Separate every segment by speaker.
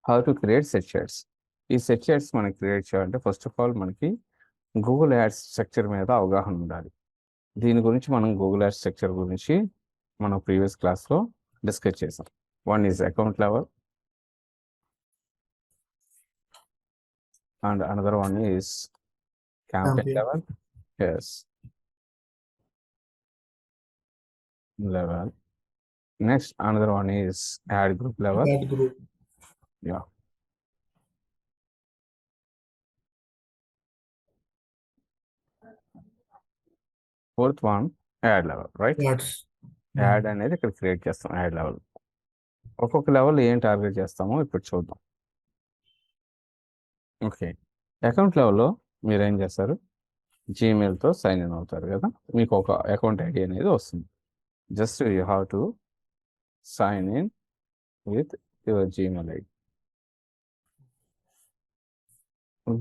Speaker 1: How to create set shots. ఈ set shots మనకి create చేయాలంటే ఫస్ట్ ఆఫ్ ఆల్ మనకి గూగుల్ యాడ్స్ స్ట్రక్చర్ మీద అవగాహన ఉండాలి. దీని గురించి మనం గూగుల్ యాడ్స్ స్ట్రక్చర్ గురించి మనం ప్రీవియస్ క్లాస్లో డిస్కస్ చేసాం. One is account level and another one is campaign level. Yes, level. Next, another one is ad group level.
Speaker 2: Ad group.
Speaker 1: Yeah. Fourth one, ad level, right?
Speaker 2: Ads.
Speaker 1: Add అనేది ఇక్కడ create చేస్తాం. Add level ఒక్కొక్క level ఏం target చేస్తామో ఇప్పుడు చూద్దాం. Okay, account లెవెల్లో మీరు ఏం చేస్తారు, జీమెయిల్తో సైన్ ఇన్ అవుతారు కదా, మీకు ఒక అకౌంట్ ఐడి అనేది వస్తుంది. Just you have to sign in with your Gmail ID.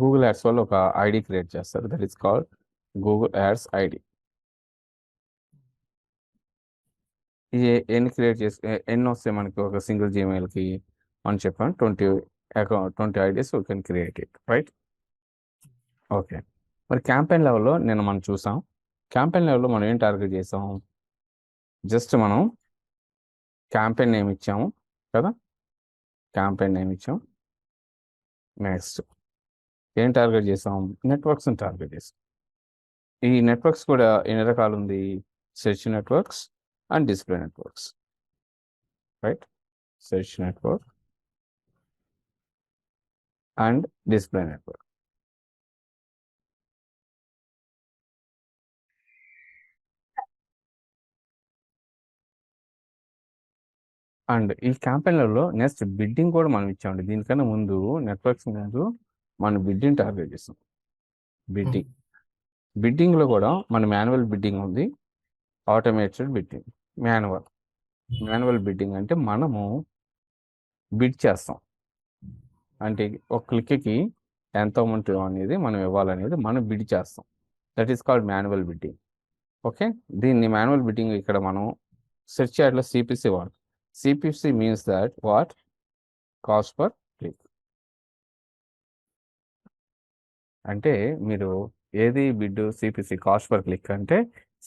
Speaker 1: Google ads వల్ల ఒక ఐడి క్రియేట్ చేస్తారు, that is called Google ads ID. ఎన్ని క్రియేట్ చేసి ఎన్ని వస్తాయి మనకి ఒక సింగిల్ జీమెయిల్కి అని చెప్పాను, 20 IDs you can create it, right? Okay, మరి క్యాంపెయిన్ లెవెల్లో మనం చూసాం. క్యాంపెయిన్ లెవెల్లో మనం ఏం టార్గెట్ చేసాం, జస్ట్ మనం క్యాంపెయిన్ నేమ్ ఇచ్చాము కదా, క్యాంపెయిన్ నేమ్ ఇచ్చాం. నెక్స్ట్ ఏం టార్గెట్ చేసాం, నెట్వర్క్స్ని టార్గెట్ చేసాం. ఈ నెట్వర్క్స్ కూడా ఎన్ని రకాలు ఉంది, search networks and display networks, right? Search network and display network. And ఈ క్యాంపెయిన్లలో నెక్స్ట్ బిడ్డింగ్ కూడా మనం ఇచ్చామండి. దీనికన్నా ముందు నెట్వర్క్స్ ముందు మనం బిడ్డింగ్ టార్గెట్ చేస్తాం. బిడ్డింగ్లో కూడా మన మాన్యువల్ బిడ్డింగ్ ఉంది, ఆటోమేటెడ్ బిడ్డింగ్. మాన్యువల్ బిడ్డింగ్ అంటే మనము బిడ్ చేస్తాం, అంటే ఒక క్లిక్కి ఎంత అమౌంట్ అనేది మనం ఇవ్వాలనేది మనం బిడ్ చేస్తాం. That is called manual bidding. Okay, దీన్ని మాన్యువల్ బిడ్డింగ్ ఇక్కడ మనం సెర్చ్ యాడ్లో సిపిసి వాడు. CPC means that what, cost per click. అంటే మీరు ఏది bid, CPC cost per click అంటే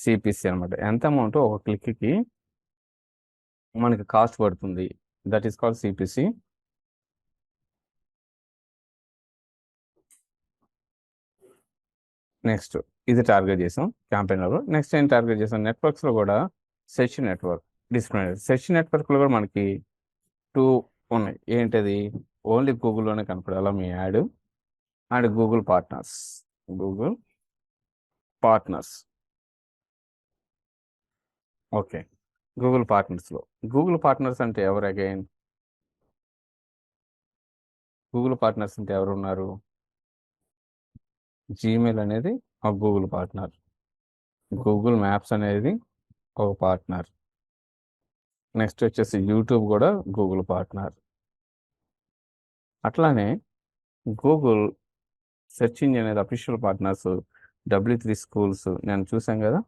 Speaker 1: సిపిసి అనమాట. ఎంత అమౌంట్ ఒక క్లిక్కి మనకి కాస్ట్ పడుతుంది, that is called CPC. Next ఇది టార్గెట్ చేసాం క్యాంపెయిన్లో. నెక్స్ట్ ఏం టార్గెట్ చేసాం, నెట్వర్క్స్లో కూడా సెర్చ్ నెట్వర్క్, డిస్ప్లే. సెర్చ్ నెట్వర్క్లో కూడా మనకి 2 ఉన్నాయి. ఏంటది, ఓన్లీ గూగుల్లోనే కనపడాలా మీ ad, and Google partners. Okay, Google పార్ట్నర్స్లో గూగుల్ పార్ట్నర్స్ అంటే ఎవరు, అగైన్ గూగుల్ పార్ట్నర్స్ అంటే ఎవరు ఉన్నారు, జీమెయిల్ అనేది ఒక గూగుల్ పార్ట్నర్, గూగుల్ మ్యాప్స్ అనేది ఒక పార్ట్నర్, నెక్స్ట్ వచ్చేసి యూట్యూబ్ కూడా గూగుల్ పార్ట్నర్. అట్లానే గూగుల్ సెర్చ్ ఇంజిన్ అనేది అఫీషియల్ పార్ట్నర్స్ W3 స్కూల్స్ నేను చూసాం కదా,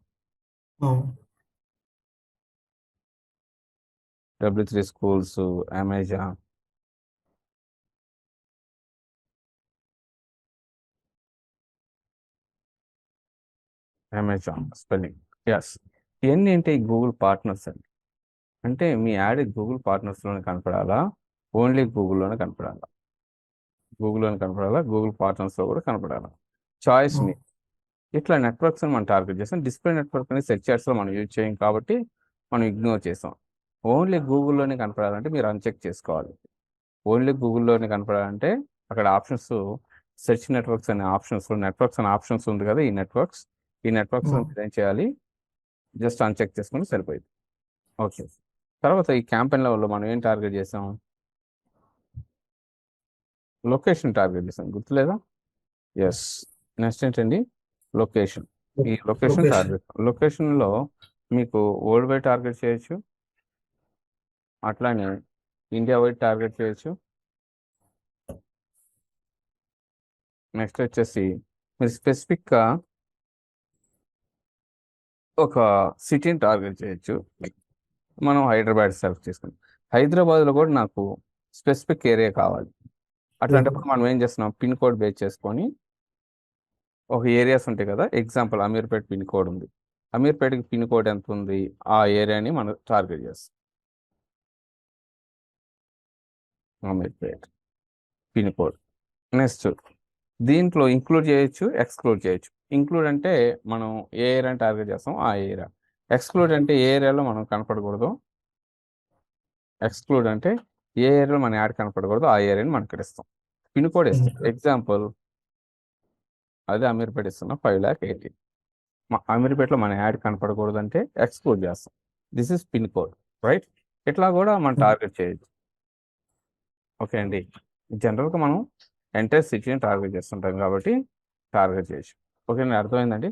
Speaker 1: W3 schools, Amazon spelling. Yes, ఇవన్నీ ఏంటి గూగుల్ పార్ట్నర్స్ అండి. అంటే మీ యాడ్ గూగుల్ పార్ట్నర్స్లోనే కనపడాలా, ఓన్లీ గూగుల్లోనే కనపడాలా, గూగుల్ పార్ట్నర్స్లో కూడా కనపడాలా, చాయిస్ మీ. ఇట్లా నెట్వర్క్స్ మనం టార్గెట్ చేస్తాం. డిస్ప్లే నెట్వర్క్ అనేది సెర్చ్ యాడ్స్లో మనం యూజ్ చేయం కాబట్టి మనం ఇగ్నోర్ చేస్తాం. ఓన్లీ గూగుల్లోనే కనపడాలంటే మీరు అన్చెక్ చేసుకోవాలి. ఓన్లీ గూగుల్లోనే కనపడాలంటే అక్కడ ఆప్షన్స్, సెర్చ్ నెట్వర్క్స్ అనే ఆప్షన్స్ ఉంది కదా, ఈ నెట్వర్క్స్ మీరు ఏం చేయాలి, జస్ట్ అన్చెక్ చేసుకుని సరిపోయింది. ఓకే, తర్వాత ఈ క్యాంపెయిన్ లెవెల్లో మనం ఏం టార్గెట్ చేసాం, లొకేషన్ టార్గెట్ చేసాం, గుర్తులేదా? ఎస్, నెక్స్ట్ ఏంటండి, లొకేషన్. ఈ లొకేషన్ టార్గెట్, లొకేషన్లో మీకు వరల్డ్ వైడ్ టార్గెట్ చేయొచ్చు, అట్లానే ఇండియా వైడ్ టార్గెట్ చేయొచ్చు. నెక్స్ట్ వచ్చేసి మీరు స్పెసిఫిక్గా ఒక సిటీని టార్గెట్ చేయొచ్చు. మనం హైదరాబాద్ సెలెక్ట్ చేసుకుంటాం. హైదరాబాద్లో కూడా నాకు స్పెసిఫిక్ ఏరియా కావాలి, అట్లాంటప్పుడు మనం ఏం చేస్తున్నాం, పిన్ కోడ్ బేస్ చేసుకొని ఒక ఏరియాస్ ఉంటాయి కదా, ఎగ్జాంపుల్ అమీర్పేట్ పిన్ కోడ్ ఉంది, అమీర్పేట్కి పిన్ కోడ్ ఎంత ఉంది, ఆ ఏరియాని మనం టార్గెట్ చేస్తాం. Ameerpet pin code. నెక్స్ట్ దీంట్లో ఇంక్లూడ్ చేయొచ్చు, ఎక్స్క్లూడ్ చేయొచ్చు. ఇంక్లూడ్ అంటే మనం ఏ ఏరియాని టార్గెట్ చేస్తాం ఆ ఏరియా. ఎక్స్క్లూడ్ అంటే ఏ ఏరియాలో మనం కనపడకూడదు. ఎక్స్క్లూడ్ అంటే ఏ ఏరియాలో మన యాడ్ కనపడకూడదు ఆ ఏరియాని మనం ఇక్కడ ఇస్తాం. పిన్ కోడ్ ఇస్తాం. ఎగ్జాంపుల్ అదే అమీర్పేట ఇస్తున్నా 5,80,000. అమీర్పేటలో మన యాడ్ కనపడకూడదు అంటే ఎక్స్క్లూడ్ చేస్తాం. This is pin code, right? ఇట్లా కూడా మనం టార్గెట్ చేయొచ్చు. ఓకే అండి. జనరల్గా మనం ఎంటైర్ సిటీని టార్గెట్ చేస్తుంటాం కాబట్టి టార్గెట్ చేయొచ్చు. ఓకే అండి, అర్థమైందండి.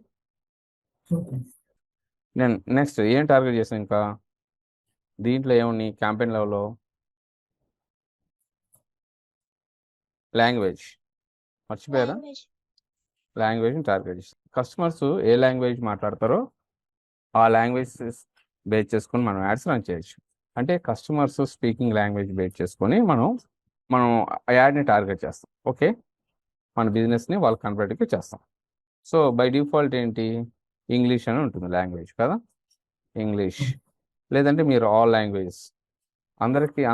Speaker 1: నేను నెక్స్ట్ ఏం టార్గెట్ చేసాను ఇంకా దీంట్లో ఏమున్నాయి క్యాంపెయిన్ లెవెల్లో? లాంగ్వేజ్ మర్చిపోయారా? లాంగ్వేజ్ని టార్గెట్ చేస్తాం. కస్టమర్స్ ఏ లాంగ్వేజ్ మాట్లాడతారో ఆ లాంగ్వేజ్ బేస్ చేసుకొని మనం యాడ్స్ రన్ చేయొచ్చు. అంటే కస్టమర్స్ స్పీకింగ్ లాంగ్వేజ్ బేస్ చేసుకొని మనం యాడ్ని టార్గెట్ చేస్తాం. ఓకే, మన బిజినెస్ని వాళ్ళు కన్వర్ట్గా చేస్తాం. సో బై డిఫాల్ట్ ఏంటి, ఇంగ్లీష్ అని ఉంటుంది లాంగ్వేజ్ కదా, ఇంగ్లీష్. లేదంటే మీరు ఆల్ లాంగ్వేజెస్,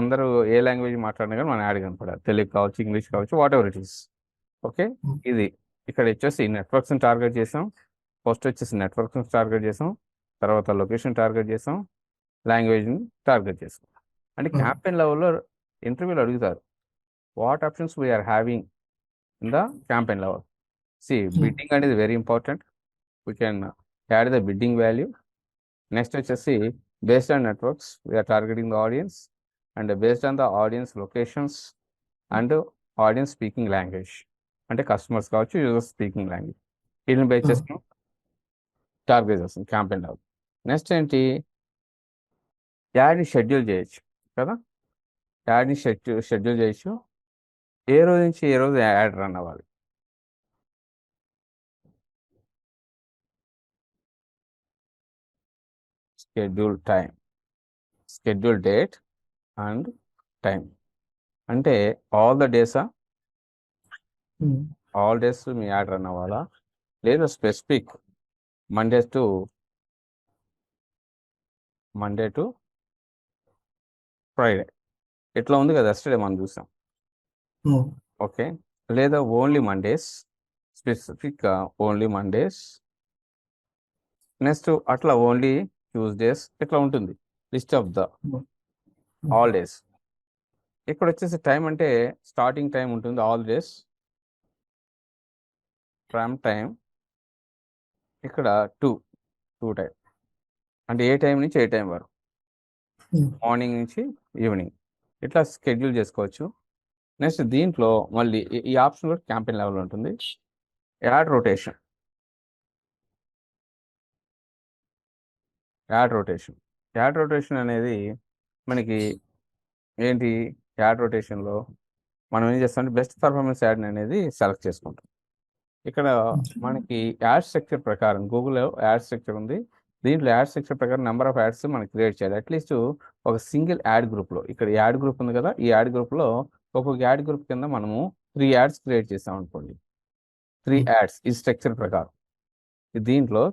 Speaker 1: అందరూ ఏ లాంగ్వేజ్ మాట్లాడినా కానీ మన యాడ్ కనపడాలి. తెలుగు కావచ్చు, ఇంగ్లీష్ కావచ్చు, what ever it is. Okay, ఇది ఇక్కడ వచ్చేసి నెట్వర్క్స్ని టార్గెట్ చేసాం. ఫస్ట్ వచ్చేసి నెట్వర్క్స్ని టార్గెట్ చేసాం, తర్వాత లొకేషన్ టార్గెట్ చేసాం, లాంగ్వేజ్ని టార్గెట్ చేసాం. అంటే క్యాంపెయిన్ లెవెల్లో ఇంటర్వ్యూలో అడుగుతారు, what options we are having in the campaign level. Bidding అనేది very important. We can add the bidding value. Next వచ్చేసి based on networks we are targeting the audience, and based on the audience locations and audience speaking language, అంటే customers కావచ్చు, users speaking language, వీటిని base చేసుకుని target చేస్తాం campaign level. Next ఏంటి, యాడ్ని schedule చేయొచ్చు కదా, యాడ్ని షెడ్యూల్ చేయొచ్చు. ఏ రోజు నుంచి ఏ రోజు యాడ్ రన్ అవ్వాలి, schedule time, schedule date and time. అంటే ఆల్ ద డేసా, ఆల్ డేస్ మీ యాడ్ రన్ అవ్వాలా, లేదా స్పెసిఫిక్ మండే టు ఫ్రైడే ఇట్లా ఉంది కదా, ఎస్టర్డే మనం చూసాం. ఓకే, లేదా ఓన్లీ మండేస్, స్పెసిఫిక్గా ఓన్లీ మండేస్. నెక్స్ట్ అట్లా ఓన్లీ ట్యూస్డేస్, ఇట్లా ఉంటుంది list of the all days. ఇక్కడ వచ్చేసి టైం అంటే స్టార్టింగ్ టైం ఉంటుంది ఆల్ డేస్ ఫ్రమ్ టైం, ఇక్కడ టూ టైం, అంటే ఏ టైం నుంచి ఏ టైం వరకు, మార్నింగ్ నుంచి ఈవినింగ్, ఇట్లా షెడ్యూల్ చేసుకోవచ్చు. నెక్స్ట్ దీంట్లో మళ్ళీ ఈ ఆప్షన్ కూడా క్యాంపెయిన్ లెవెల్ ఉంటుంది, యాడ్ రొటేషన్. యాడ్ రొటేషన్ అనేది మనకి ఏంటి, యాడ్ రొటేషన్లో మనం ఏం చేస్తామంటే బెస్ట్ పర్ఫార్మెన్స్ యాడ్ అనేది సెలెక్ట్ చేసుకుంటాం. ఇక్కడ మనకి యాడ్ స్ట్రక్చర్ ప్రకారం గూగుల్లో యాడ్ స్ట్రక్చర్ ఉంది, దీంట్లో యాడ్ స్ట్రక్చర్ ప్రకారం నెంబర్ ఆఫ్ యాడ్స్ మనం క్రియేట్ చేయాలి. అట్లీస్ట్ ఒక సింగిల్ యాడ్ గ్రూప్లో, ఇక్కడ యాడ్ గ్రూప్ ఉంది కదా, ఈ యాడ్ గ్రూప్లో ఒక్కొక్క యాడ్ గ్రూప్ కింద మనము 3 యాడ్స్ క్రియేట్ చేసాం అనుకోండి, 3 యాడ్స్ ఈ స్ట్రక్చర్ ప్రకారం. దీంట్లో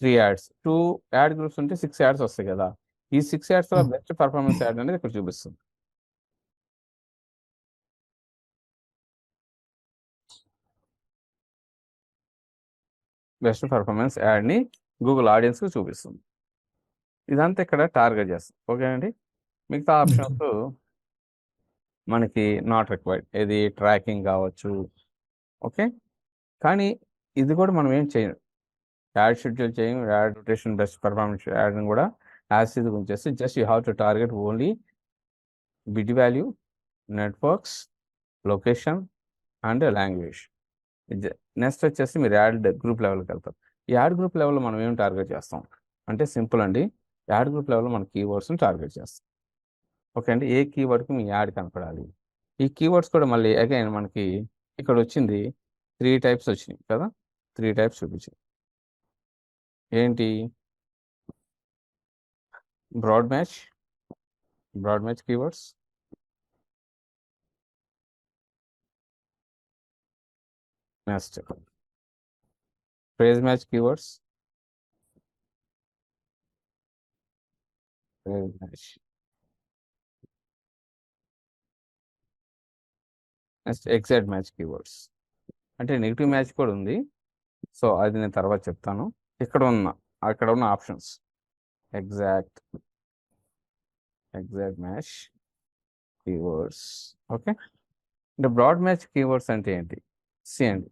Speaker 1: 3 యాడ్స్, 2 యాడ్ గ్రూప్స్ ఉంటే 6 యాడ్స్ వస్తాయి కదా, ఈ 6 యాడ్స్లో బెస్ట్ పర్ఫార్మెన్స్ యాడ్ అనేది ఇక్కడ చూపిస్తుంది. బెస్ట్ పర్ఫార్మెన్స్ యాడ్ని గూగుల్ ఆడియన్స్కి చూపిస్తుంది. ఇదంతా ఇక్కడ టార్గెట్ చేస్తాం. ఓకేనండి, మిగతా ఆప్షన్స్ మనకి నాట్ రిక్వైర్డ్, ఇది ట్రాకింగ్ కావచ్చు. ఓకే, కానీ ఇది కూడా మనం ఏం చేయం, యాడ్ షెడ్యూల్ చేయం, యాడ్ రొటేషన్ బెస్ట్ పర్ఫార్మెన్స్ యాడ్ని కూడా యాజ్ ఇది ఉంచేసి just you have to target only bid value, networks, location and language. Next వచ్చేసి మీరు యాడ్ గ్రూప్ లెవెల్కి వెళ్తారు. ఈ యాడ్ గ్రూప్ లెవెల్లో మనం ఏం టార్గెట్ చేస్తాం అంటే సింపుల్ అండి, యాడ్ గ్రూప్ లెవెల్లో మన కీవర్డ్స్ని టార్గెట్ చేస్తాం. ఓకే అండి, ఏ కీవర్డ్కి మీ యాడ్ కనపడాలి. ఈ కీవర్డ్స్ కూడా మళ్ళీ అగైన్ మనకి ఇక్కడ వచ్చింది 3 టైప్స్ వచ్చినాయి కదా, 3 టైప్స్ చూపించాయి. ఏంటి, broad match keywords, next phrase match keywords, phrase match. Next exact match keywords, అంటే నెగిటివ్ మ్యాచ్ కూడా ఉంది, సో అది నేను తర్వాత చెప్తాను. అక్కడ ఉన్న options exact match keywords. Okay, అంటే బ్రాడ్ మ్యాచ్ కీవర్డ్స్ అంటే ఏంటి? అండి,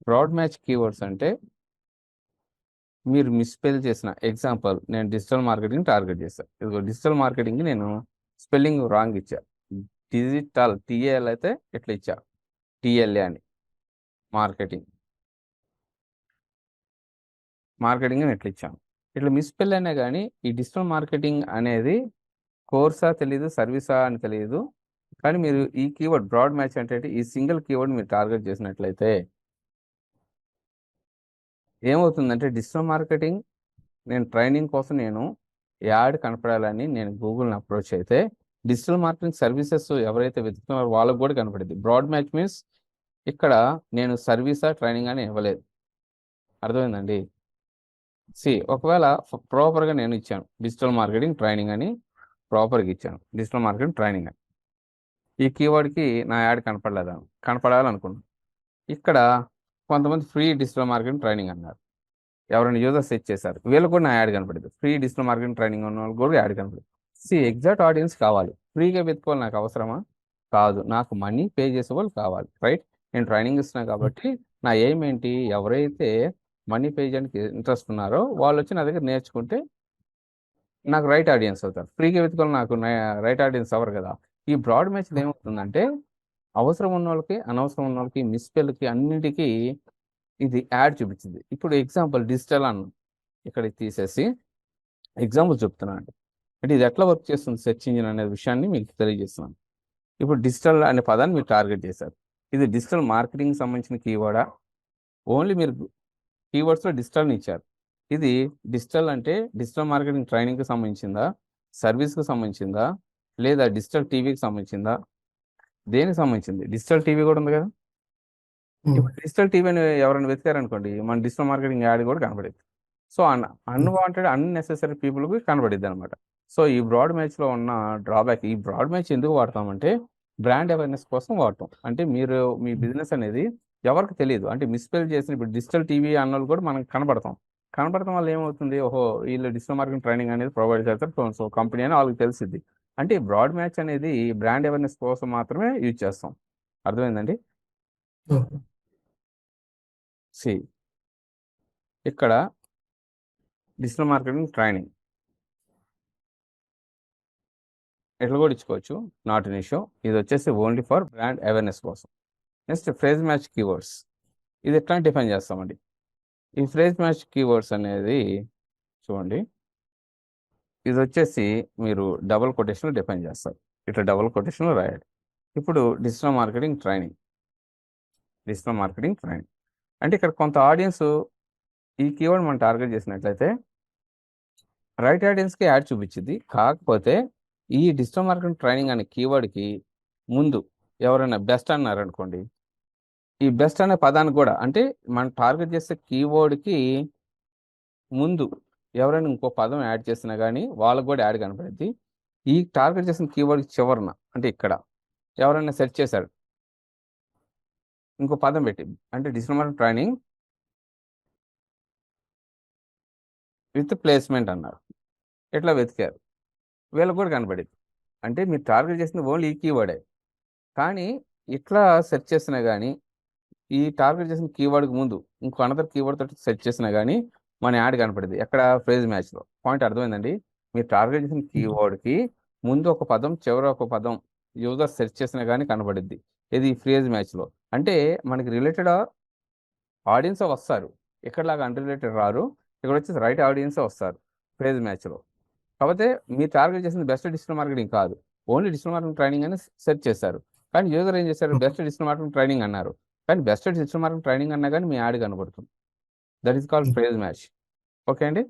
Speaker 1: బ్రాడ్ మ్యాచ్ కీవర్డ్స్ అంటే మీరు మిస్స్పెల్ చేసిన, ఎగ్జాంపుల్ నేను డిజిటల్ మార్కెటింగ్ టార్గెట్ చేశాను. ఇదిగో డిజిటల్ మార్కెటింగ్ నేను స్పెల్లింగ్ రాంగ్ ఇచ్చా. డిజిటల్ టిఏఎల్ అయితే ఇట్లా ఇచ్చా, టిఎల్ఏ అని. మార్కెటింగ్ అని ఎట్లా ఇచ్చాను, ఇట్లా మిస్స్పెల్ అయినా కానీ ఈ డిజిటల్ మార్కెటింగ్ అనేది కోర్సా తెలియదు, సర్వీసా అని తెలియదు, కానీ మీరు ఈ కీవర్డ్ బ్రాడ్ మ్యాచ్ అంటే ఈ సింగిల్ కీవర్డ్ మీరు టార్గెట్ చేసినట్లయితే ఏమవుతుందంటే, డిజిటల్ మార్కెటింగ్ నేను ట్రైనింగ్ కోసం నేను యాడ్ కనపడాలని నేను గూగుల్ని అప్రోచ్ అయితే డిజిటల్ మార్కెటింగ్ సర్వీసెస్ ఎవరైతే వెతుకుతున్నారో వాళ్ళకు కూడా కనపడింది. బ్రాడ్ మ్యాచ్ మీన్స్ ఇక్కడ నేను సర్వీసా ట్రైనింగ్ అని ఇవ్వలేదు. అర్థమైందండి? ఒకవేళ ప్రాపర్గా నేను ఇచ్చాను డిజిటల్ మార్కెటింగ్ ట్రైనింగ్ అని, ప్రాపర్గా ఇచ్చాను డిజిటల్ మార్కెటింగ్ ట్రైనింగ్ అని, ఈ కీవర్డ్కి నా యాడ్ కనపడాలనుకున్నాను. ఇక్కడ కొంతమంది ఫ్రీ డిజిటల్ మార్కెటింగ్ ట్రైనింగ్ అన్నారు, ఎవరైనా యూజర్ సెర్చ్ చేశారు, వీళ్ళు కూడా నా యాడ్ కనపడింది. ఫ్రీ డిజిటల్ మార్కెటింగ్ ట్రైనింగ్ ఉన్న వాళ్ళు కూడా యాడ్ కనపడింది. ఎగ్జాక్ట్ ఆడియన్స్ కావాలి, ఫ్రీగా వెతుకోవాలి నాకు అవసరమా? కాదు, నాకు మనీ పే చేసే వాళ్ళు కావాలి, రైట్? నేను ట్రైనింగ్ ఇస్తున్నాను కాబట్టి నా ఎయిమ్ ఏంటి, ఎవరైతే మనీ పే చేయడానికి ఇంట్రెస్ట్ ఉన్నారో వాళ్ళు వచ్చి నా దగ్గర నేర్చుకుంటే నాకు రైట్ ఆడియన్స్ అవుతారు. ఫ్రీగా వెతుకోవాలి, నాకు రైట్ ఆడియన్స్ అవ్వరు కదా. ఈ బ్రాడ్ మ్యాచ్లో ఏమవుతుందంటే అవసరం ఉన్న వాళ్ళకి, అనవసరం ఉన్న వాళ్ళకి, మిస్పెల్కి, అన్నిటికీ ఇది యాడ్ చూపించింది. ఇప్పుడు ఎగ్జాంపుల్ డిజిటల్ అన్న ఇక్కడ తీసేసి ఎగ్జాంపుల్ చెప్తున్నాను, అంటే ఇది ఎట్లా వర్క్ చేస్తుంది సెర్చ్ ఇంజిన్ అనే విషయాన్ని మీకు తెలియజేస్తున్నాను. ఇప్పుడు డిజిటల్ అనే పదాన్ని మీరు టార్గెట్ చేశారు, ఇది డిజిటల్ మార్కెటింగ్ సంబంధించిన కీవర్డా? ఓన్లీ మీరు కీవర్డ్స్లో డిజిటల్ని ఇచ్చారు. ఇది డిజిటల్ అంటే డిజిటల్ మార్కెటింగ్ ట్రైనింగ్కి సంబంధించిందా, సర్వీస్కి సంబంధించిందా, లేదా డిజిటల్ టీవీకి సంబంధించిందా? దేనికి సంబంధించింది? డిజిటల్ టీవీ కూడా ఉంది కదా. ఇప్పుడు డిజిటల్ టీవీని ఎవరైనా వెతికారనుకోండి, మన డిజిటల్ మార్కెటింగ్ యాడ్ కూడా కనబడేది. సో అన్వాంటెడ్ అన్నెసెసరీ పీపుల్కి కనబడిద్ది అనమాట. సో ఈ బ్రాడ్ మ్యాచ్లో ఉన్న డ్రాబ్యాక్, ఈ బ్రాడ్ మ్యాచ్ ఎందుకు వాడతామంటే బ్రాండ్ అవేర్నెస్ కోసం వాడతాం. అంటే మీరు మీ బిజినెస్ అనేది ఎవరికి తెలియదు, అంటే మిస్పెల్ చేసిన ఇప్పుడు డిజిటల్ టీవీ అన్న వాళ్ళు కూడా మనకు కనబడతాం వల్ల ఏమవుతుంది, ఓహో వీళ్ళు డిజిటల్ మార్కెటింగ్ ట్రైనింగ్ అనేది ప్రొవైడ్ చేస్తారు, సో కంపెనీ అని వాళ్ళకి తెలిసిద్ది. అంటే బ్రాడ్ మ్యాచ్ అనేది బ్రాండ్ అవేర్నెస్ కోసం మాత్రమే యూజ్ చేస్తాం. అర్థమైందండి? ఇక్కడ డిజిటల్ మార్కెటింగ్ ట్రైనింగ్ ఎట్లా కూడా ఇచ్చుకోవచ్చు, నాట్ ఇన్ ఇష్యూ. ఇది వచ్చేసి ఓన్లీ ఫర్ బ్రాండ్ అవేర్నెస్ కోసం. నెక్స్ట్ ఫ్రేజ్ మ్యాచ్ కీవర్డ్స్, ఇది ఎట్లా డిఫైన్ చేస్తామండి? ఈ ఫ్రేజ్ మ్యాచ్ కీవర్డ్స్ అనేది చూడండి, ఇది వచ్చేసి మీరు డబుల్ కొటేషన్లో డిఫైన్ చేస్తారు, ఇట్లా డబుల్ కొటేషన్లో రాయాలి. ఇప్పుడు డిజిటల్ మార్కెటింగ్ ట్రైనింగ్ అంటే ఇక్కడ కొంత ఆడియన్స్ ఈ కీవర్డ్ మనం టార్గెట్ చేసినట్లయితే రైట్ ఆడియన్స్కి యాడ్ చూపించింది. కాకపోతే ఈ డిజిటల్ మార్కెటింగ్ ట్రైనింగ్ అనే కీవర్డ్కి ముందు ఎవరైనా బెస్ట్ అన్నారనుకోండి, ఈ బెస్ట్ అనే పదానికి కూడా, అంటే మనం టార్గెట్ చేసే కీవర్డ్కి ముందు ఎవరైనా ఇంకో పదం యాడ్ చేసినా కానీ వాళ్ళకు కూడా యాడ్ కనపడుద్ది. ఈ టార్గెట్ చేసిన కీవర్డ్ చివరన, అంటే ఇక్కడ ఎవరైనా సెర్చ్ చేశారు, ఇంకో పదం పెట్టి, అంటే digital marketing training with placement అన్నారు, ఎట్లా వెతికారు, వీళ్ళకి కూడా కనపడింది. అంటే మీరు టార్గెట్ చేసింది ఓన్లీ ఈ కీవర్డే, కానీ ఇట్లా సెర్చ్ చేసినా కానీ ఈ టార్గెట్ చేసిన కీవర్డ్కి ముందు ఇంకో అనదర్ కీవర్డ్ తోటి సెర్చ్ చేసినా కానీ మన యాడ్ కనపడింది. ఎక్కడ? ఫ్రేజ్ మ్యాచ్లో. పాయింట్ అర్థమైందండి? మీరు టార్గెట్ చేసిన కీవర్డ్కి ముందు ఒక పదం, చివర ఒక పదం యూజర్ సెర్చ్ చేసినా కానీ కనపడిద్ది. ఇది ఫ్రేజ్ మ్యాచ్లో. అంటే మనకి రిలేటెడ్ ఆడియన్స్ వస్తారు, ఇక్కడలాగా అన్రిలేటెడ్ రారు, ఇక్కడ వచ్చేసి రైట్ ఆడియన్స్ వస్తారు ఫ్రేజ్ మ్యాచ్లో. కాకపోతే మీరు టార్గెట్ చేసిన బెస్ట్ డిజిటల్ మార్కెటింగ్ కాదు, ఓన్లీ డిజిటల్ మార్కెటింగ్ ట్రైనింగ్ అని సెర్చ్ చేశారు, కానీ యూజర్ ఏం చేశారు, బెస్ట్ డిజిటల్ మార్కెటింగ్ ట్రైనింగ్ అన్నారు, కానీ బెస్ట్ డిజిటల్ మార్కెటింగ్ ట్రైనింగ్ అన్నా కానీ మీ యాడ్ కనబడుతుంది. That is called phrase match. Okay అండి?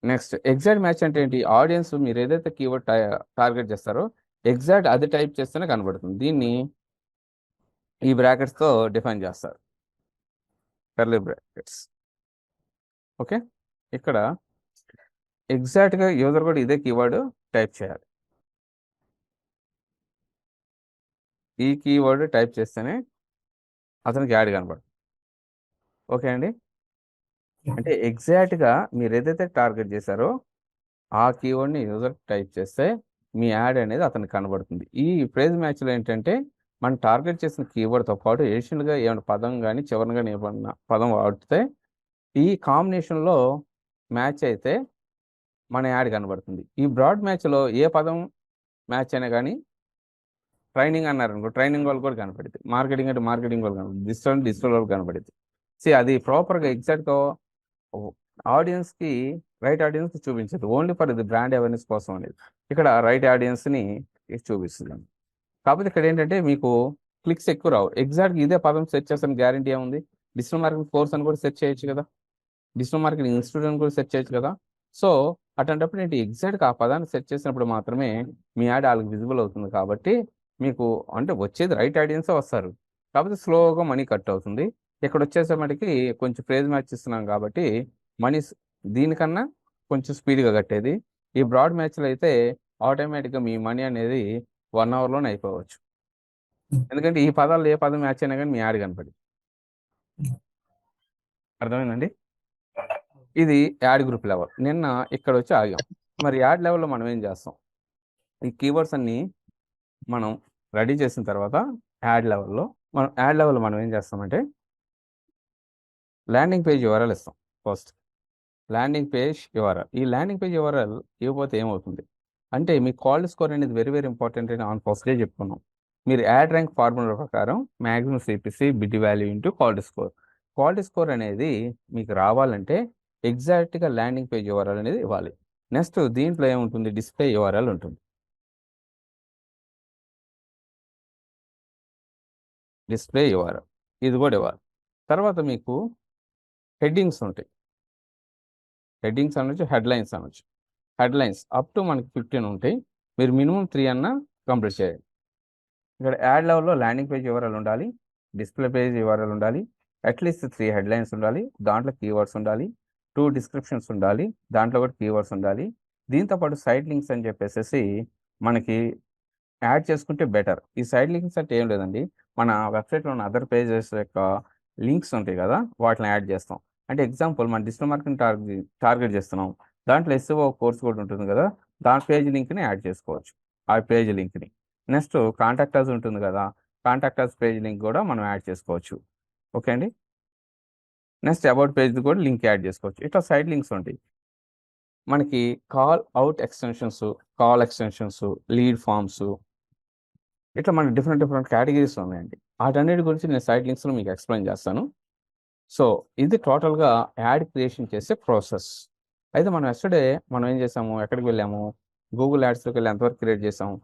Speaker 1: నెక్స్ట్ ఎగ్జాక్ట్ మ్యాచ్ అంటే ఏంటి? ఆడియన్స్ మీరు ఏదైతే కీవర్డ్ టార్గెట్ చేస్తారో ఎగ్జాక్ట్ అది టైప్ చేస్తేనే కనబడుతుంది. దీన్ని ఈ బ్రాకెట్స్తో డిఫైన్ చేస్తారు. Curly brackets. ఓకే, ఇక్కడ ఎగ్జాక్ట్గా యూజర్ కూడా ఇదే కీవర్డ్ టైప్ చేయాలి. ఈ కీవర్డ్ టైప్ చేస్తేనే అతనికి యాడ్ కనబడుతుంది. ఓకే అండి, అంటే ఎగ్జాక్ట్గా మీరు ఏదైతే టార్గెట్ చేశారో ఆ కీవర్డ్ని యూజర్ టైప్ చేస్తే మీ యాడ్ అనేది అతనికి కనబడుతుంది. ఈ ఫ్రేజ్ మ్యాచ్లో ఏంటంటే మనం టార్గెట్ చేసిన కీవర్డ్తో పాటు ఎడిషనల్గా ఏమైనా పదం కానీ చివరిన కానీ ఏమన్నా పదం వాడితే ఈ కాంబినేషన్లో మ్యాచ్ అయితే మన యాడ్ కనబడుతుంది. ఈ బ్రాడ్ మ్యాచ్లో ఏ పదం మ్యాచ్ అయినా కానీ ట్రైనింగ్ అన్నారు అనుకో, ట్రైనింగ్ వాళ్ళు కూడా కనపడుతుంది. మార్కెటింగ్ అంటే మార్కెటింగ్ వాళ్ళు కనపడుతుంది. డిజిటల్ వాళ్ళు కనపడుతుంది. అది ప్రాపర్గా ఎగ్జాక్ట్గా ఆడియన్స్కి రైట్ ఆడియన్స్కి చూపించదు, ఓన్లీ ఫర్ ఇది బ్రాండ్ అవేర్నెస్ కోసం అనేది. ఇక్కడ రైట్ ఆడియన్స్ని చూపిస్తుంది. కాకపోతే ఇక్కడ ఏంటంటే మీకు క్లిక్స్ ఎక్కువ రావు. ఎగ్జాక్ట్గా ఇదే పదం సెర్చ్ చేస్తాను గ్యారంటీ ఏముంది? డిజిటల్ మార్కెటింగ్ కోర్స్ అని కూడా సెర్చ్ చేయొచ్చు కదా, డిజిటల్ మార్కెటింగ్ ఇన్స్టిట్యూట్ అని కూడా సెర్చ్ చేయొచ్చు కదా. సో అటువంటిప్పుడు ఏంటి, ఎగ్జాక్ట్గా ఆ పదాన్ని సెర్చ్ చేసినప్పుడు మాత్రమే మీ యాడ్ వాళ్ళకి విజిబుల్ అవుతుంది. కాబట్టి మీకు అంటే వచ్చేది రైట్ ఆడియన్సే వస్తారు, కాకపోతే స్లోగా మనీ కట్ అవుతుంది. ఇక్కడ వచ్చేసరికి కొంచెం ఫ్రేజ్ మ్యాచ్ ఇస్తున్నాం కాబట్టి మనీ దీనికన్నా కొంచెం స్పీడ్గా కట్టేది. ఈ బ్రాడ్ మ్యాచ్లో అయితే ఆటోమేటిక్గా మీ మనీ అనేది 1 అవర్లోనే అయిపోవచ్చు. ఎందుకంటే ఈ పదాలు ఏ పదం మ్యాచ్ అయినా కానీ మీ యాడ్ కనపడి. అర్థమైందండి? ఇది యాడ్ గ్రూప్ లెవెల్. నిన్న ఇక్కడ వచ్చి ఆగాం. మరి యాడ్ లెవెల్లో మనం ఏం చేస్తాం? ఈ కీవర్డ్స్ అన్నీ మనం రెడీ చేసిన తర్వాత యాడ్ లెవెల్లో మనం ఏం చేస్తామంటే ల్యాండింగ్ పేజ్ URL ఇస్తాం. First landing page URL. ఈ ల్యాండింగ్ పేజ్ URL ఇవ్వకపోతే ఏమవుతుంది అంటే మీ క్వాలిటీ స్కోర్ అనేది వెరీ వెరీ ఇంపార్టెంట్ అని ఫస్ట్గా చెప్పుకున్నాం. మీరు యాడ్ ర్యాంక్ ఫార్ములా ప్రకారం maximum CPC bid value into quality score. Quality score అనేది మీకు రావాలంటే ఎగ్జాక్ట్గా ల్యాండింగ్ పేజ్ URL అనేది ఇవ్వాలి. నెక్స్ట్ దీంట్లో ఏముంటుంది, డిస్ప్లే URL ఉంటుంది. డిస్ప్లే URL ఇది కూడా ఇవ్వాలి. తర్వాత మీకు హెడ్డింగ్స్ ఉంటాయి. హెడ్డింగ్స్ అనొచ్చు, హెడ్లైన్స్ అనొచ్చు. హెడ్లైన్స్ అప్ టు మనకి 15 ఉంటాయి. మీరు మినిమం 3 అన్నా కంప్లీట్ చేయాలి. ఇక్కడ యాడ్ లెవెల్లో ల్యాండింగ్ పేజ్ URL ఉండాలి, డిస్ప్లే పేజ్ URL ఉండాలి, అట్లీస్ట్ 3 హెడ్లైన్స్ ఉండాలి, దాంట్లో కీవర్డ్స్ ఉండాలి, 2 డిస్క్రిప్షన్స్ ఉండాలి, దాంట్లో కూడా కీవర్డ్స్ ఉండాలి. దీంతోపాటు సైడ్ లింక్స్ అని చెప్పేసి మనకి యాడ్ చేసుకుంటే బెటర్. ఈ సైడ్ లింక్స్ అంటే ఏం లేదండి, మన వెబ్సైట్లో ఉన్న అదర్ పేజెస్ యొక్క లింక్స్ ఉంటాయి కదా, వాటిని యాడ్ చేస్తాం. అంటే ఎగ్జాంపుల్ మన డిజిటల్ మార్కెటింగ్ టార్గెట్ చేస్తున్నాం, దాంట్లో SEO కోర్స్ కూడా ఉంటుంది కదా, దాని పేజ్ లింక్ని యాడ్ చేసుకోవచ్చు, ఆ పేజ్ లింక్ని. నెక్స్ట్ కాంటాక్ట్ అస్ ఉంటుంది కదా, కాంటాక్ట్ అస్ పేజ్ లింక్ కూడా మనం యాడ్ చేసుకోవచ్చు. ఓకే అండి. నెక్స్ట్ అబౌట్ పేజ్ కూడా లింక్ యాడ్ చేసుకోవచ్చు. ఇట్లా సైడ్ లింక్స్ ఉంటాయి. మనకి call out extensions, call extensions, lead forms, ఇట్లా మనకి డిఫరెంట్ కేటగిరీస్ ఉన్నాయండి. వాటన్నిటి గురించి నేను సైడ్ లింక్స్లో మీకు ఎక్స్ప్లెయిన్ చేస్తాను. సో ఇది టోటల్గా యాడ్ క్రియేషన్ చేసే ప్రాసెస్. అయితే మనం ఎస్టర్డే మనం ఏం చేసాము, ఎక్కడికి వెళ్ళాము, గూగుల్ యాడ్స్లోకి వెళ్ళి ఎంతవరకు క్రియేట్ చేసాము?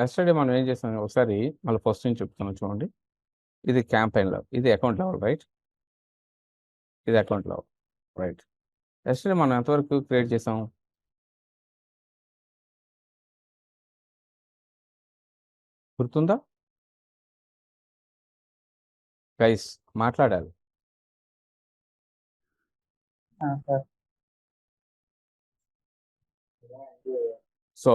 Speaker 1: ఎస్టర్డే మనం ఏం చేసాం ఒకసారి మళ్ళీ ఫస్ట్ నుంచి చెప్తున్నాం చూడండి. ఇది క్యాంపెయిన్ లెవెల్, ఇది అకౌంట్ లెవెల్, రైట్? ఇది అకౌంట్ లెవెల్, రైట్? ఎస్టర్డే మనం ఎంతవరకు క్రియేట్ చేసాం? గుర్తుందా గైస్? మాట్లాడాలి. సో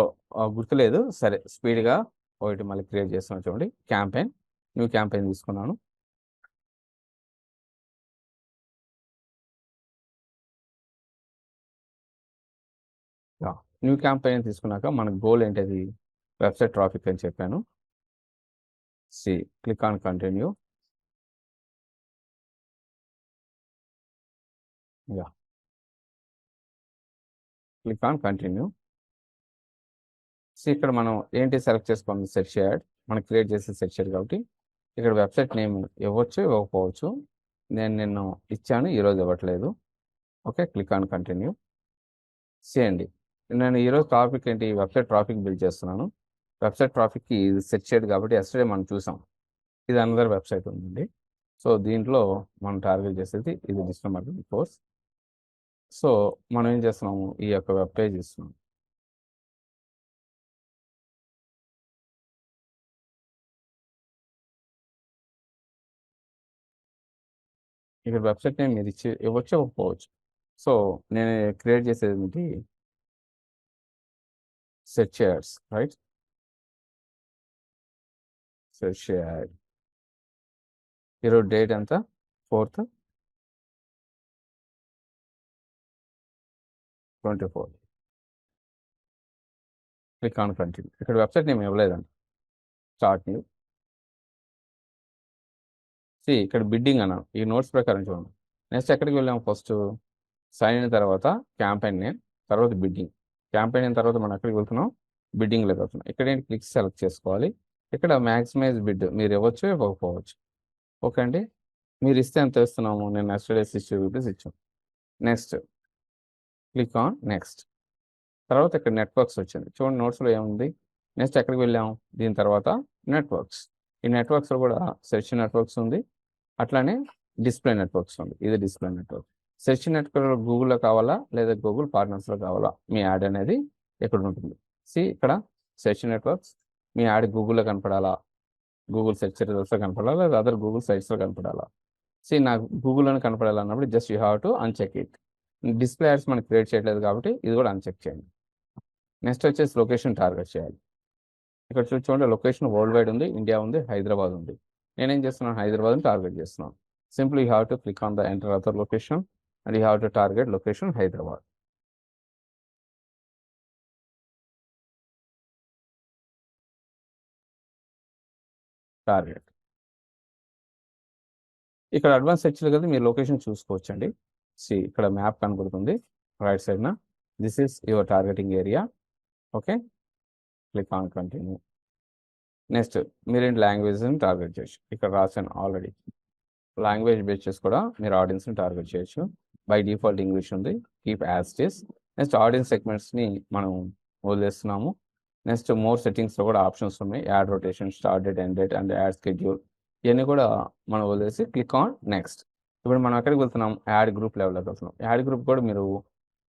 Speaker 1: గుర్తులేదు, సరే స్పీడ్గా ఒకటి మళ్ళీ క్రియేట్ చేస్తున్నాను చూడండి. క్యాంపెయిన్, న్యూ క్యాంపెయిన్ తీసుకున్నాను. న్యూ క్యాంపెయిన్ తీసుకున్నాక మన గోల్ ఏంటది, వెబ్సైట్ ట్రాఫిక్ అని చెప్పాను. Click on continue. Click on continue. ఇక్కడ మనం ఏంటి సెలెక్ట్ చేసుకోవాలి, సెర్చ్ యాడ్. మనం క్రియేట్ చేసే సెర్చ్ యాడ్ కాబట్టి ఇక్కడ వెబ్సైట్ నేమ్ ఇవ్వచ్చు, ఇవ్వకపోవచ్చు. నేను నిన్ను ఇచ్చాను, ఈరోజు ఇవ్వట్లేదు. Okay, click on continue. చేయండి. నేను ఈరోజు టాపిక్ ఏంటి, వెబ్సైట్ ట్రాఫిక్ బిల్డ్ చేస్తున్నాను. వెబ్సైట్ ట్రాఫిక్కి ఇది సెర్చ్ యాడ్ కాబట్టి ఎస్టర్డే మనం చూసాం. ఇది అనదర్ వెబ్సైట్ ఉందండి. సో దీంట్లో మనం టార్గెట్ చేసేది ఇది డిజిటల్ మార్కెటింగ్ కోర్స్. సో మనం ఏం చేస్తున్నాము, ఈ యొక్క వెబ్ పేజ్ ఇస్తున్నాం. ఇక్కడ వెబ్సైట్ నేమ్ మీరు ఇవ్వచ్చు ఇవ్వకపోవచ్చు. సో నేను క్రియేట్ చేసేది ఏంటి, search ads, right? Search add. ఈరోజు డేట్ ఎంత, 4/24. Click on continue. ఇక్కడ వెబ్సైట్ నేమ్ ఇవ్వలేదండి, స్టార్ట్ న్యూ. ఇక్కడ బిడ్డింగ్ అన్నాను, ఈ నోట్స్ ప్రకారం చూడండి. నెక్స్ట్ ఎక్కడికి వెళ్ళాము, ఫస్ట్ సైన్ అయిన తర్వాత క్యాంపెయిన్ నేమ్, తర్వాత బిడ్డింగ్. క్యాంపెయిన్ అయిన తర్వాత మనం ఎక్కడికి వెళ్తున్నాం, బిడ్డింగ్లోకి వెళ్తున్నాం. ఇక్కడ ఏంటి, క్లిక్ సెలెక్ట్ చేసుకోవాలి. ఇక్కడ మ్యాక్సిమైజ్ బిడ్ మీరు ఇవ్వచ్చు ఇవ్వకపోవచ్చు. ఓకే అండి. మీరు ఇస్తే ఎంత ఇస్తున్నాము, నేను ఎస్టర్డే 60 రూపీస్ ఇచ్చాను. Next click on next. తర్వాత ఇక్కడ నెట్వర్క్స్ వచ్చింది చూడండి, నోట్స్లో ఏముంది. నెక్స్ట్ ఎక్కడికి వెళ్ళాము, దీని తర్వాత నెట్వర్క్స్. ఈ నెట్వర్క్స్లో కూడా సెర్చ్ నెట్వర్క్స్ ఉంది, అట్లానే డిస్ప్లే నెట్వర్క్స్ ఉంది. ఇది డిస్ప్లే నెట్వర్క్. సెర్చ్ నెట్వర్క్ గూగుల్లో కావాలా లేదా గూగుల్ పార్ట్నర్స్లో కావాలా, మీ యాడ్ అనేది ఎక్కడ ఉంటుంది. ఇక్కడ సెర్చ్ నెట్వర్క్స్, మీ యాడ్ గూగుల్లో కనపడాలా, గూగుల్ సెర్చ్ రిజల్ట్స్లో కనపడాలా లేదా అదర్ గూగుల్ సైట్స్లో కనపడాలా. నాకు గూగుల్లోనే కనపడాలన్నప్పుడు just you have to uncheck it. Display ads మనం క్రియేట్ చేయట్లేదు కాబట్టి ఇది కూడా అన్చెక్ చేయండి. నెక్స్ట్ వచ్చేసి లొకేషన్ టార్గెట్ చేయాలి. ఇక్కడ చూడండి, లొకేషన్ వరల్డ్ వైడ్ ఉంది, ఇండియా ఉంది, హైదరాబాద్ ఉంది. నేనేం చేస్తున్నాను, హైదరాబాద్ని టార్గెట్ చేస్తున్నాను. Simple you have to click on the enter other location and you have to target location Hyderabad. Target. ఇక్కడ అడ్వాన్స్ సెర్చ్లో కదా మీరు లొకేషన్ చూసుకోవచ్చండి. ఇక్కడ మ్యాప్ కనబడుతుంది రైట్ సైడ్న. This is your targeting area. Okay, click on continue. Next మీరేంటి, లాంగ్వేజ్ని టార్గెట్ చేయొచ్చు. ఇక్కడ రాశాను ఆల్రెడీ, లాంగ్వేజ్ బేస్ చేసి కూడా మీరు ఆడియన్స్ని టార్గెట్ చేయొచ్చు. బై డిఫాల్ట్ ఇంగ్లీష్ ఉంది, keep as it is. Next audience సెగ్మెంట్స్ని మనం వదిలేస్తున్నాము. నెక్స్ట్ మోర్ సెట్టింగ్స్లో కూడా ఆప్షన్స్ ఉన్నాయి, ad rotation, start date, end date and ad schedule. ఇవన్నీ కూడా మనం వదిలేసి క్లిక్ ఆన్ నెక్స్ట్. ఇప్పుడు మనం ఎక్కడికి వెళ్తున్నాం, యాడ్ గ్రూప్ లెవెల్లోకి వెళ్తున్నాం. యాడ్ గ్రూప్ కూడా మీరు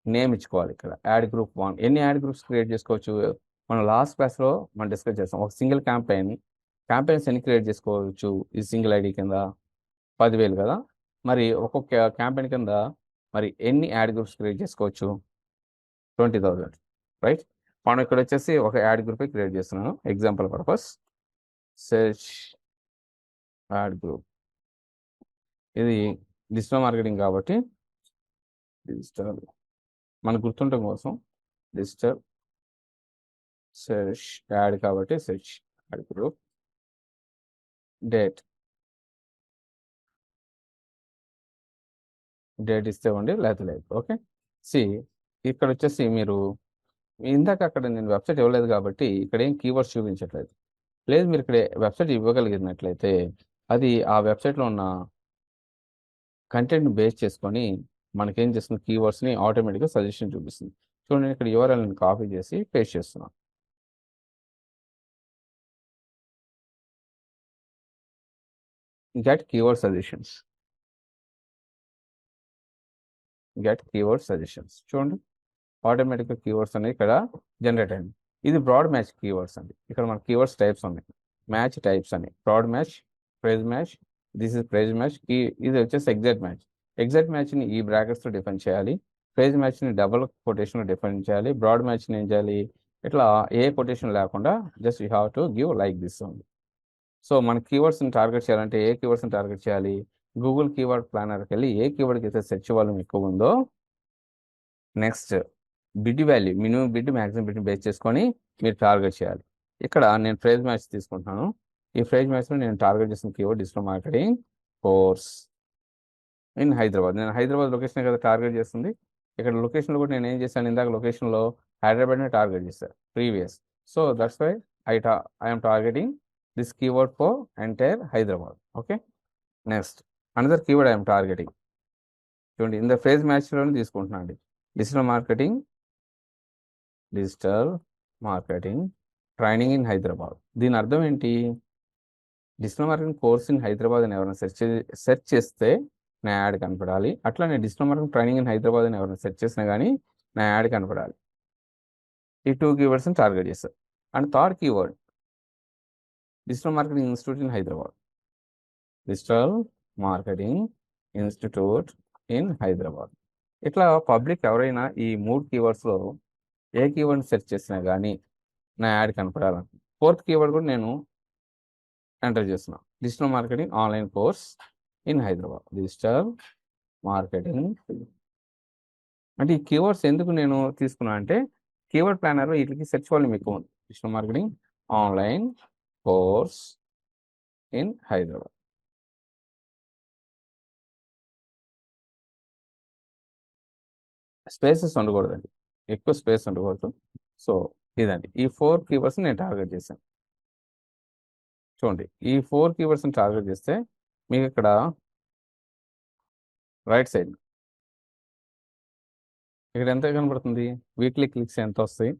Speaker 1: నేమ్ ఇచ్చుకోవాలి. ఇక్కడ యాడ్ గ్రూప్ 1. ఎన్ని యాడ్ గ్రూప్స్ క్రియేట్ చేసుకోవచ్చు, మనం లాస్ట్ క్లాస్లో మనం డిస్కస్ చేస్తాం. ఒక సింగిల్ క్యాంపెయిన్స్ ఎన్ని క్రియేట్ చేసుకోవచ్చు ఈ సింగిల్ ఐడి కింద, 10,000 కదా. మరి ఒక్కొక్క క్యాంపెయిన్ కింద మరి ఎన్ని యాడ్ గ్రూప్స్ క్రియేట్ చేసుకోవచ్చు, 20,000, రైట్? మనం ఇక్కడ వచ్చేసి ఒక యాడ్ గ్రూప్ క్రియేట్ చేస్తున్నాను, example purpose. Search add group. ఇది డిజిటల్ మార్కెటింగ్ కాబట్టి డిజిటల్ మనకు గుర్తుండటం కోసం డిజిటల్ సెర్చ్ యాడ్ కాబట్టి సెర్చ్ యాడ్ గ్రూప్. డేట్ ఇస్తే ఉండి లేకపోతే లేదు. ఓకే, ఇక్కడ వచ్చేసి మీరు ఇందాక అక్కడ నేను వెబ్సైట్ ఇవ్వలేదు కాబట్టి ఇక్కడ ఏం కీవర్డ్స్ చూపించట్లేదు. లేదు మీరు ఇక్కడ వెబ్సైట్ ఇవ్వగలిగినట్లయితే అది ఆ వెబ్సైట్లో ఉన్న కంటెంట్ని బేస్ చేసుకొని మనకేం చేస్తుంది, కీవర్డ్స్ని ఆటోమేటిక్గా సజెషన్ చూపిస్తుంది. చూడండి, ఇక్కడ URLని కాపీ చేసి పేస్ట్ చేస్తున్నాను. Get keyword suggestions. చూడండి, ఆటోమేటిక్గా కీవర్డ్స్ అనేది ఇక్కడ జనరేట్ అయింది. ఇది బ్రాడ్ మ్యాచ్ కీవర్డ్స్ అండి. ఇక్కడ మన కీవర్డ్స్ టైప్స్ ఉన్నాయి, మ్యాచ్ టైప్స్ అని. Broad match, phrase match, this is phrase match. ఇది వచ్చేసి ఎగ్జాక్ట్ మ్యాచ్ని ఈ బ్రాకెట్స్తో డిఫైన్ చేయాలి. ప్రైజ్ మ్యాచ్ని డబుల్ కొటేషన్లో డిఫైన్ చేయాలి. బ్రాడ్ మ్యాచ్ని ఏం చేయాలి, ఇట్లా ఏ కొటేషన్ లేకుండా just you have to give like this ఉంది. సో మన కీవర్డ్స్ని టార్గెట్ చేయాలంటే ఏ కీవర్డ్స్ని టార్గెట్ చేయాలి, గూగుల్ కీవర్డ్ ప్లానర్కి వెళ్ళి ఏ కీవర్డ్కి అయితే సెర్చ్ వాల్యూమ్ ఎక్కువ ఉందో, next bid value, minimum bid, maximum bid base చేసుకొని మీరు టార్గెట్ చేయాలి. ఇక్కడ నేను ప్రైజ్ మ్యాచ్ తీసుకుంటున్నాను. ఈ ప్రైజ్ మ్యాచ్లో నేను టార్గెట్ చేసిన keyword digital marketing course in Hyderabad. నేను హైదరాబాద్ లొకేషన్ కదా టార్గెట్ చేస్తుంది. ఇక్కడ లొకేషన్లో కూడా నేను ఏం చేశాను, ఇందాక లొకేషన్లో హైదరాబాద్ని టార్గెట్ చేశాను previous. So that's why I'm targeting this keyword for entire Hyderabad. Okay, next another keyword I'm targeting. చూడండి, ఇంత ఫ్రేజ్ మ్యాచ్లోనే తీసుకుంటున్నాను అండి, digital marketing training in Hyderabad. దీని అర్థం ఏంటి, digital marketing course in Hyderabad అని ఎవరైనా సెర్చ్ చేస్తే నా యాడ్ కనపడాలి. అట్లానే digital marketing training in Hyderabad అని ఎవరైనా సెర్చ్ చేసినా కానీ నా యాడ్ కనపడాలి. ఈ 2 కీవర్డ్స్ని టార్గెట్ చేస్తారు. And third keyword digital marketing institute in Hyderabad. Digital marketing institute in Hyderabad. ఇట్లా పబ్లిక్ ఎవరైనా ఈ 3 కీవర్డ్స్లో ఏ కీవర్డ్ని సెర్చ్ చేసినా కానీ నా యాడ్ కనపడాలని. 4th కీవర్డ్ కూడా నేను ఎంటర్ చేస్తున్నాను. Digital marketing online course in Hyderabad. Digital marketing. అంటే ఈ కీవర్డ్స్ ఎందుకు నేను తీసుకున్నా అంటే కీవర్డ్ ప్లానర్లో వీటికి సెర్చ్ వాల్యూమ్ ఎక్కువ ఉంది. Digital marketing online course in Hyderabad. Spaces ఉండకూడదండి, ఎక్కువ స్పేస్ ఉండకూడదు. సో ఇదండి, ఈ 4 కీవర్డ్స్ నేను టార్గెట్ చేశాను. చూడండి, ఈ 4 కీవర్డ్స్ని టార్గెట్ చేస్తే మీకు ఇక్కడ రైట్ సైడ్ ఇక్కడ ఎంత కనబడుతుంది, వీక్లీ క్లిక్స్ ఎంత వస్తాయి,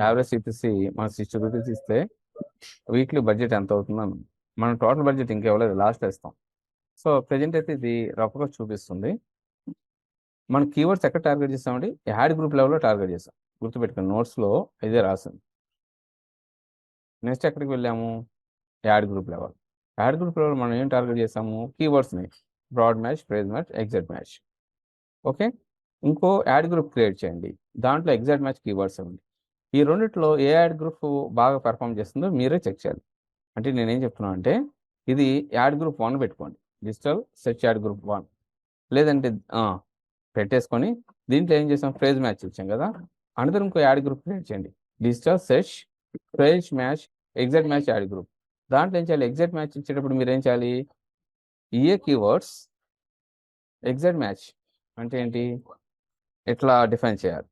Speaker 1: యావరేజ్ CPC మన 60 రూపీస్ ఇస్తే వీక్లీ బడ్జెట్ ఎంత అవుతుందని. మనం టోటల్ బడ్జెట్ ఇంకా ఇవ్వలేదు, లాస్ట్ వేస్తాం. సో ప్రజెంట్ అయితే ఇది రఫ్గా చూపిస్తుంది. మన కీవర్డ్స్ ఎక్కడ టార్గెట్ చేస్తామండి, యాడ్ గ్రూప్ లెవెల్లో టార్గెట్ చేస్తాం. గుర్తుపెట్టుకుని నోట్స్లో ఇదే రాసింది. నెక్స్ట్ ఎక్కడికి వెళ్ళాము, ad group level. Ad group level మనం ఏం టార్గెట్ చేసాము, కీవర్డ్స్ని broad match, phrase match, exact match. Okay, ఇంకో యాడ్ గ్రూప్ క్రియేట్ చేయండి, దాంట్లో ఎగ్జాక్ట్ మ్యాచ్ కీవర్డ్స్ ఇవ్వండి. ఈ రెండిట్లో ఏ యాడ్ గ్రూప్ బాగా పెర్ఫామ్ చేస్తుందో మీరే చెక్ చేయాలి. అంటే నేనేం చెప్తున్నాను అంటే ఇది యాడ్ గ్రూప్ 1 పెట్టుకోండి, డిజిటల్ సెర్చ్ యాడ్ గ్రూప్ 1. లేదంటే పెట్టేసుకొని దీంట్లో ఏం చేసాం, ఫ్రేజ్ మ్యాచ్ ఇచ్చాం కదా, అందరూ ఇంకో యాడ్ గ్రూప్ క్రియేట్ చేయండి, digital search phrase match exact match add group. దాంట్లో ఏం చేయాలి, ఎగ్జాక్ట్ మ్యాచ్ ఇచ్చేటప్పుడు మీరు ఏం చేయాలి, ఏ కీవర్డ్స్ ఎగ్జాక్ట్ మ్యాచ్ అంటే ఏంటి, ఎట్లా డిఫైన్ చేయాలి,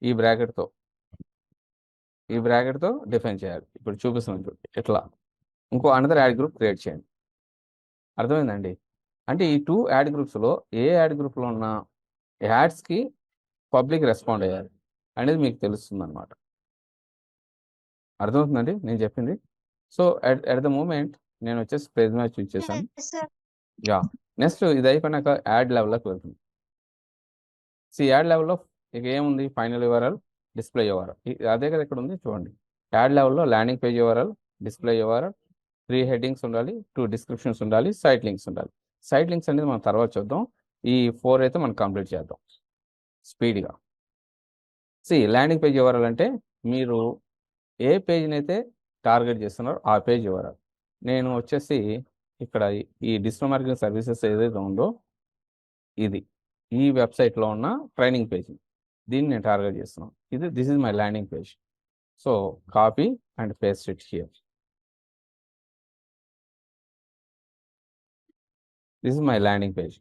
Speaker 1: ఈ బ్రాకెట్తో డిఫైన్ చేయాలి. ఇప్పుడు చూపిస్తున్నాను చూడండి, ఎట్లా ఇంకో అనదర్ యాడ్ గ్రూప్ క్రియేట్ చేయండి. అర్థమైందండి, అంటే ఈ 2 యాడ్ గ్రూప్స్లో ఏ యాడ్ గ్రూప్లో ఉన్న యాడ్స్కి పబ్లిక్ రెస్పాండ్ అయ్యారు అనేది మీకు తెలుస్తుంది అనమాట. అర్థమవుతుందండి నేను చెప్పింది. సో అట్ ద మూమెంట్ నేను వచ్చేసి ఫ్రేజ్ మ్యాచ్ యూజ్ చేశాను. యా, నెక్స్ట్ ఇది అయిపోయినాక యాడ్ లెవెల్లోకి వెళ్తుంది. యాడ్ లెవెల్లో ఇక ఏముంది, ఫైనల్ URL, డిస్ప్లే URL. అదే కదా ఇక్కడ ఉంది చూడండి. యాడ్ లెవెల్లో landing page URL, display URL, 3 headings ఉండాలి, 2 డిస్క్రిప్షన్స్ ఉండాలి, సైట్ లింక్స్ ఉండాలి. సైట్ లింక్స్ అనేది మనం తర్వాత చూద్దాం, ఈ 4 అయితే మనం కంప్లీట్ చేద్దాం స్పీడ్గా. ల్యాండింగ్ పేజ్ URL అంటే మీరు ఏ పేజ్ని అయితే టార్గెట్ చేస్తున్నారో ఆ పేజ్ URL. నేను వచ్చేసి ఇక్కడ ఈ డిజిటల్ మార్కెటింగ్ సర్వీసెస్ ఏదైతే ఉందో ఇది ఈ వెబ్సైట్లో ఉన్న ట్రైనింగ్ పేజ్, దీన్ని నేను టార్గెట్ చేస్తున్నాను. This is my landing page. So copy and paste it here. This is my landing page.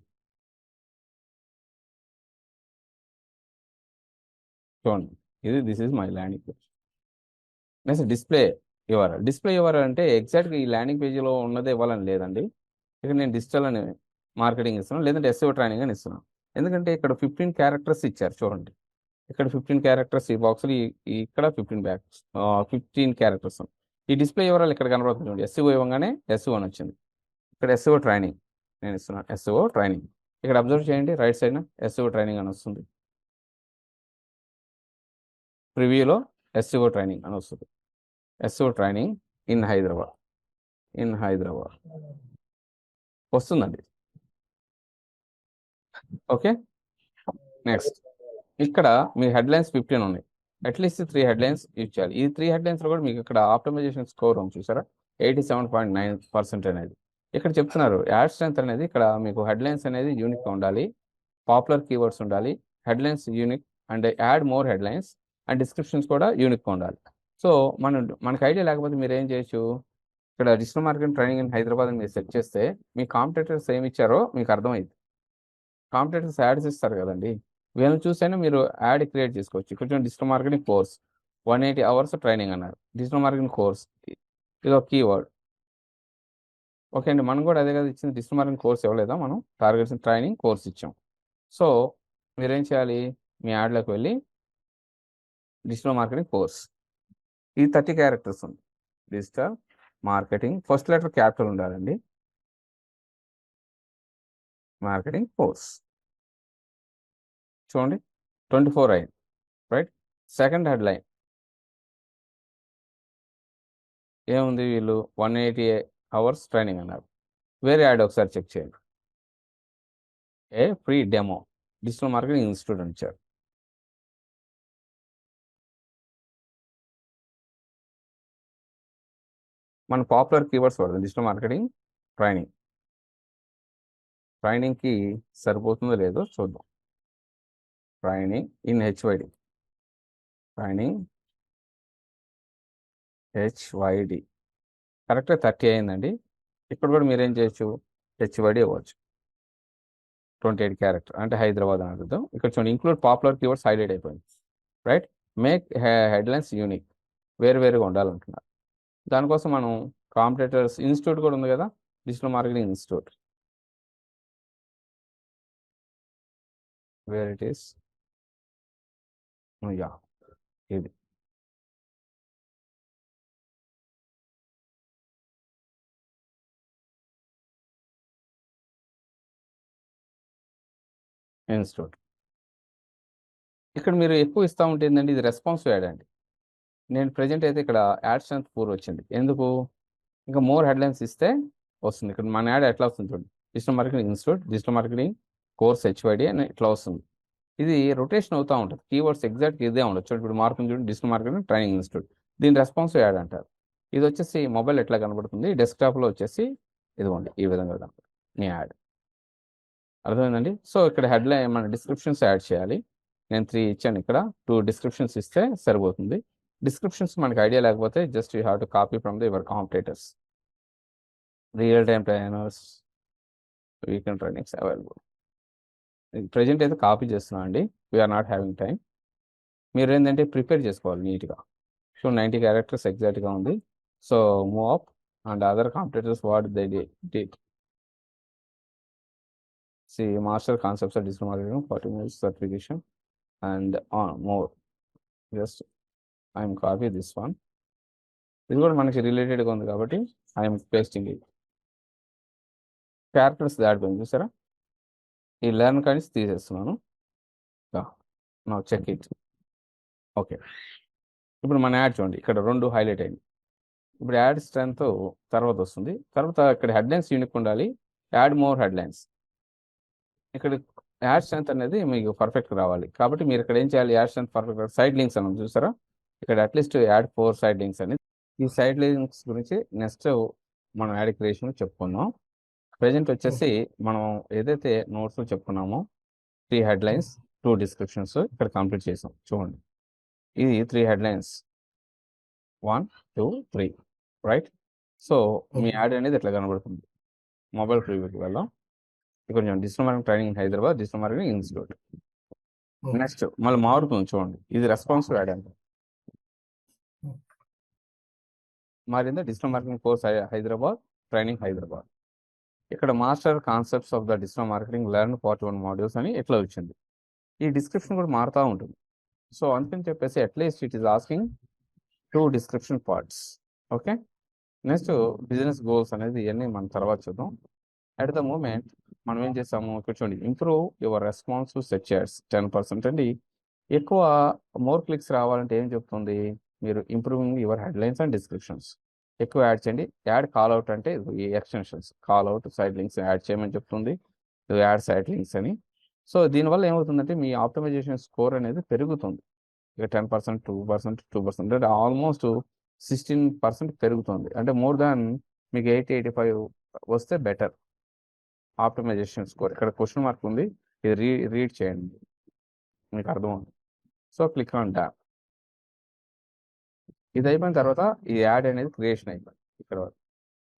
Speaker 1: చూడండి, this is my landing page. Next display URL అంటే ఎగ్జాక్ట్గా ఈ ల్యాండింగ్ పేజీలో ఉన్నదే ఇవ్వాలని లేదండి. ఇక్కడ నేను డిజిటల్ అని మార్కెటింగ్ ఇస్తున్నాను, లేదంటే SEO ట్రైనింగ్ అని ఇస్తున్నాను. ఎందుకంటే ఇక్కడ 15 క్యారెక్టర్స్ ఇచ్చారు చూడండి, ఇక్కడ 15 క్యారెక్టర్స్ ఈ బాక్స్లో, ఇక్కడ 15 క్యారెక్టర్స్. ఈ డిస్ప్లే URL ఇక్కడ కనబడుతుంది చూడండి, SEO ఇవ్వగానే SEO అని వచ్చింది. ఇక్కడ SEO ట్రైనింగ్ నేను ఇస్తున్నాను, SEO ట్రైనింగ్. ఇక్కడ అబ్జర్వ్ చేయండి, రైట్ సైడ్న SEO ట్రైనింగ్ అని వస్తుంది, ప్రివ్యూలో SEO ట్రైనింగ్ అని వస్తుంది. SEO ట్రైనింగ్ ఇన్ హైదరాబాద్ వస్తుందండి. ఓకే, నెక్స్ట్ ఇక్కడ మీ హెడ్లైన్స్ 15 ఉన్నాయి, అట్లీస్ట్ 3 హెడ్లైన్స్ ఇచ్చాలి. ఈ 3 హెడ్లైన్స్లో కూడా మీకు ఇక్కడ ఆప్టిమైజేషన్ స్కోర్ ఉంది చూసారా, 87.9% అనేది ఇక్కడ చెప్తున్నారు. యాడ్ స్ట్రెంత్ అనేది ఇక్కడ మీకు హెడ్లైన్స్ అనేది యూనిక్గా ఉండాలి, పాపులర్ కీవర్డ్స్ ఉండాలి, headlines unique and add more headlines and descriptions కూడా యూనిక్గా ఉండాలి. సో మనకు ఐడియా లేకపోతే మీరు ఏం చేయొచ్చు, ఇక్కడ digital marketing training in Hyderabad అని మీరు సెర్చ్ చేస్తే మీ కాంపిటేటర్స్ ఏమి ఇచ్చారో మీకు అర్థమైంది. కాంపిటేటర్స్ యాడ్స్ ఇస్తారు కదండి, వీళ్ళని చూసైనా మీరు యాడ్ క్రియేట్ చేసుకోవచ్చు. ఇక్కడ digital marketing course 180 hours training అన్నారు, డిజిటల్ మార్కెటింగ్ కోర్స్ ఇది ఒక కీవర్డ్. ఓకే అండి, మనం కూడా అదే కదా ఇచ్చింది, డిజిటల్ మార్కెటింగ్ కోర్స్ ఇవ్వలేదా, మనం టార్గెట్స్ ట్రైనింగ్ కోర్స్ ఇచ్చాం. సో మీరేం చేయాలి, మీ యాడ్లోకి వెళ్ళి డిజిటల్ మార్కెటింగ్ కోర్స్, ఈ 30 క్యారెక్టర్స్ ఉంది, digital marketing first letter capital ఉండాలండి. మార్కెటింగ్ ఫోర్స్ చూడండి 24 అయింది, రైట్. సెకండ్ హెడ్లైన్ ఏముంది, వీళ్ళు 180 hours ట్రైనింగ్ అన్నారు. వేరే యాడ్ ఒకసారి చెక్ చేయండి. A free demo digital marketing institute అని ఇచ్చారు. మన పాపులర్ కీవర్డ్స్ పడుతుంది డిజిటల్ మార్కెటింగ్ ట్రైనింగ్. ట్రైనింగ్కి సరిపోతుందో లేదో చూద్దాం. Training in HYD, training HYD కరెక్ట్గా 30 అయిందండి. ఇక్కడ కూడా మీరేం చేయొచ్చు, హెచ్వైడి ఇవ్వచ్చు. 28 క్యారెక్టర్ అంటే హైదరాబాద్ అని అడుగుతాం. ఇక్కడ చూడండి ఇంక్లూడ్ పాపులర్ కీవర్డ్స్ హైలైట్ అయిపోయింది, రైట్. మేక్ హెడ్లైన్స్ యూనిక్, వేరువేరుగా ఉండాలంటున్నారు. దానికోసం మనం కాంపిటేటర్స్ ఇన్స్టిట్యూట్ కూడా ఉంది కదా, digital marketing institute, where it is, yeah ఇది ఇన్స్టిట్యూట్. ఇక్కడ మీరు ఎక్కువ ఇస్తూ ఉంటే ఏంటంటే ఇది రెస్పాన్సివ్ యాడ్ అండి. నేను ప్రజెంట్ అయితే ఇక్కడ యాడ్ స్ట్రెంత్ 4 వచ్చింది. ఎందుకు, ఇంకా మోర్ హెడ్లైన్స్ ఇస్తే వస్తుంది. ఇక్కడ మన యాడ్ ఎట్లా వస్తుంది చూడండి, digital marketing institute, digital marketing course HYD అని ఇట్లా వస్తుంది. ఇది రొటేషన్ అవుతూ ఉంటుంది, కీవర్డ్స్ ఎగ్జాక్ట్ ఇదే ఉండొచ్చు. ఇప్పుడు మార్కెటింగ్ చూడండి, డిజిటల్ మార్కెటింగ్ ట్రైనింగ్ ఇన్స్టిట్యూట్, దీని రెస్పాన్సివ్ యాడ్ అంటారు. ఇది వచ్చేసి మొబైల్ ఎట్లా కనబడుతుంది, డెస్క్టాప్లో వచ్చేసి ఇదిగోండి ఈ విధంగా కనబడుతుంది మీ యాడ్. అర్థమైందండి. సో ఇక్కడ హెడ్లైన్ మన డిస్క్రిప్షన్స్ యాడ్ చేయాలి. నేను 3 ఇచ్చాను, ఇక్కడ 2 డిస్క్రిప్షన్స్ ఇస్తే సరిపోతుంది. డిస్క్రిప్షన్స్ మనకి ఐడియా లేకపోతే just you have to copy from your competitors. Real time trainers, weekend trainings available. Present అయితే కాపీ చేస్తున్నాం అండి, వీఆర్ నాట్ హ్యావింగ్ టైం. మీరు ఏంటంటే ప్రిపేర్ చేసుకోవాలి నీట్గా. సో 90 క్యారెక్టర్స్ ఎగ్జాక్ట్గా ఉంది. So move up and other competitors what they did. See master concepts of digital marketing, 40 minutes certification and more. Just I am copy this one. ఇది కూడా మనకి రిలేటెడ్గా ఉంది కాబట్టి ఐఎమ్ పేస్టింగ్ ఇట్. క్యారెక్టర్స్ దాటిపోయింది చూసారా, ఈ లెర్న్ కానీ తీసేస్తున్నాను. Now check it. ఓకే, ఇప్పుడు మన యాడ్ చూడండి, ఇక్కడ 2 హైలైట్ అయింది. ఇప్పుడు యాడ్ స్ట్రెంత్ తర్వాత వస్తుంది. తర్వాత ఇక్కడ హెడ్లైన్స్ యూనిక్ ఉండాలి, యాడ్ మోర్ హెడ్లైన్స్. ఇక్కడ యాడ్ స్ట్రెంత్ అనేది మీకు పర్ఫెక్ట్ రావాలి కాబట్టి మీరు ఇక్కడ ఏం చేయాలి, add strength perfect side links అని చూసారా, ఇక్కడ అట్లీస్ట్ యాడ్ 4 సైడ్ లింక్స్ అని. ఈ సైడ్ లింక్స్ గురించి నెక్స్ట్ మనం యాడ్ క్రియేషన్ చెప్పుకుందాం. ప్రజెంట్ వచ్చేసి మనం ఏదైతే నోట్స్లో చెప్పుకున్నామో 3 హెడ్లైన్స్ 2 డిస్క్రిప్షన్స్ ఇక్కడ కంప్లీట్ చేసాం. చూడండి ఇది 3 హెడ్లైన్స్ 1 2 3, రైట్. సో మీ యాడ్ అనేది ఎట్లా కనబడుతుంది, మొబైల్ ప్రివ్యూకి వెళ్దాం. ఇక్కడ digital marketing training Hyderabad, digital marketing institute. Next మళ్ళీ మారుతుంది చూడండి, ఇది రెస్పాన్సివ్ యాడ్ అంటే మారిందా, digital marketing course Hyderabad, training Hyderabad. ఇక్కడ master concepts of the digital marketing learn part 1 modules అని ఎట్లా వచ్చింది. ఈ డిస్క్రిప్షన్ కూడా మారుతూ ఉంటుంది. సో అందుకని చెప్పేసి at least it is asking 2 description parts. Okay, next business goals అనేది ఇవన్నీ మనం తర్వాత చూద్దాం. అట్ ద మూమెంట్ మనం ఏం చేస్తాము, కూర్చోండి improve your response to search ads 10% అండి. ఎక్కువ మోర్ క్లిక్స్ రావాలంటే ఏం చెప్తుంది, మీరు improving your headlines and descriptions ఎక్కువ యాడ్ చేయండి. యాడ్ కాల్ అవుట్ అంటే ఈ extensions call out side links add చేయమని చెప్తుంది, యాడ్ సైడ్ లింక్స్ అని. సో దీనివల్ల ఏమవుతుందంటే మీ ఆప్టిమైజేషన్ స్కోర్ అనేది పెరుగుతుంది. ఇక 10%, 2%, 2% అంటే ఆల్మోస్ట్ 16% పెరుగుతుంది. అంటే మోర్ దాన్ మీకు 80-85 వస్తే బెటర్ ఆప్టిమైజేషన్ స్కోర్. ఇక్కడ క్వశ్చన్ మార్క్ ఉంది, ఇది రీడ్ చేయండి మీకు అర్థమవుతుంది. So click on tab. ఇది అయిపోయిన తర్వాత ఈ యాడ్ అనేది క్రియేషన్ అయిపోయింది. ఇక్కడ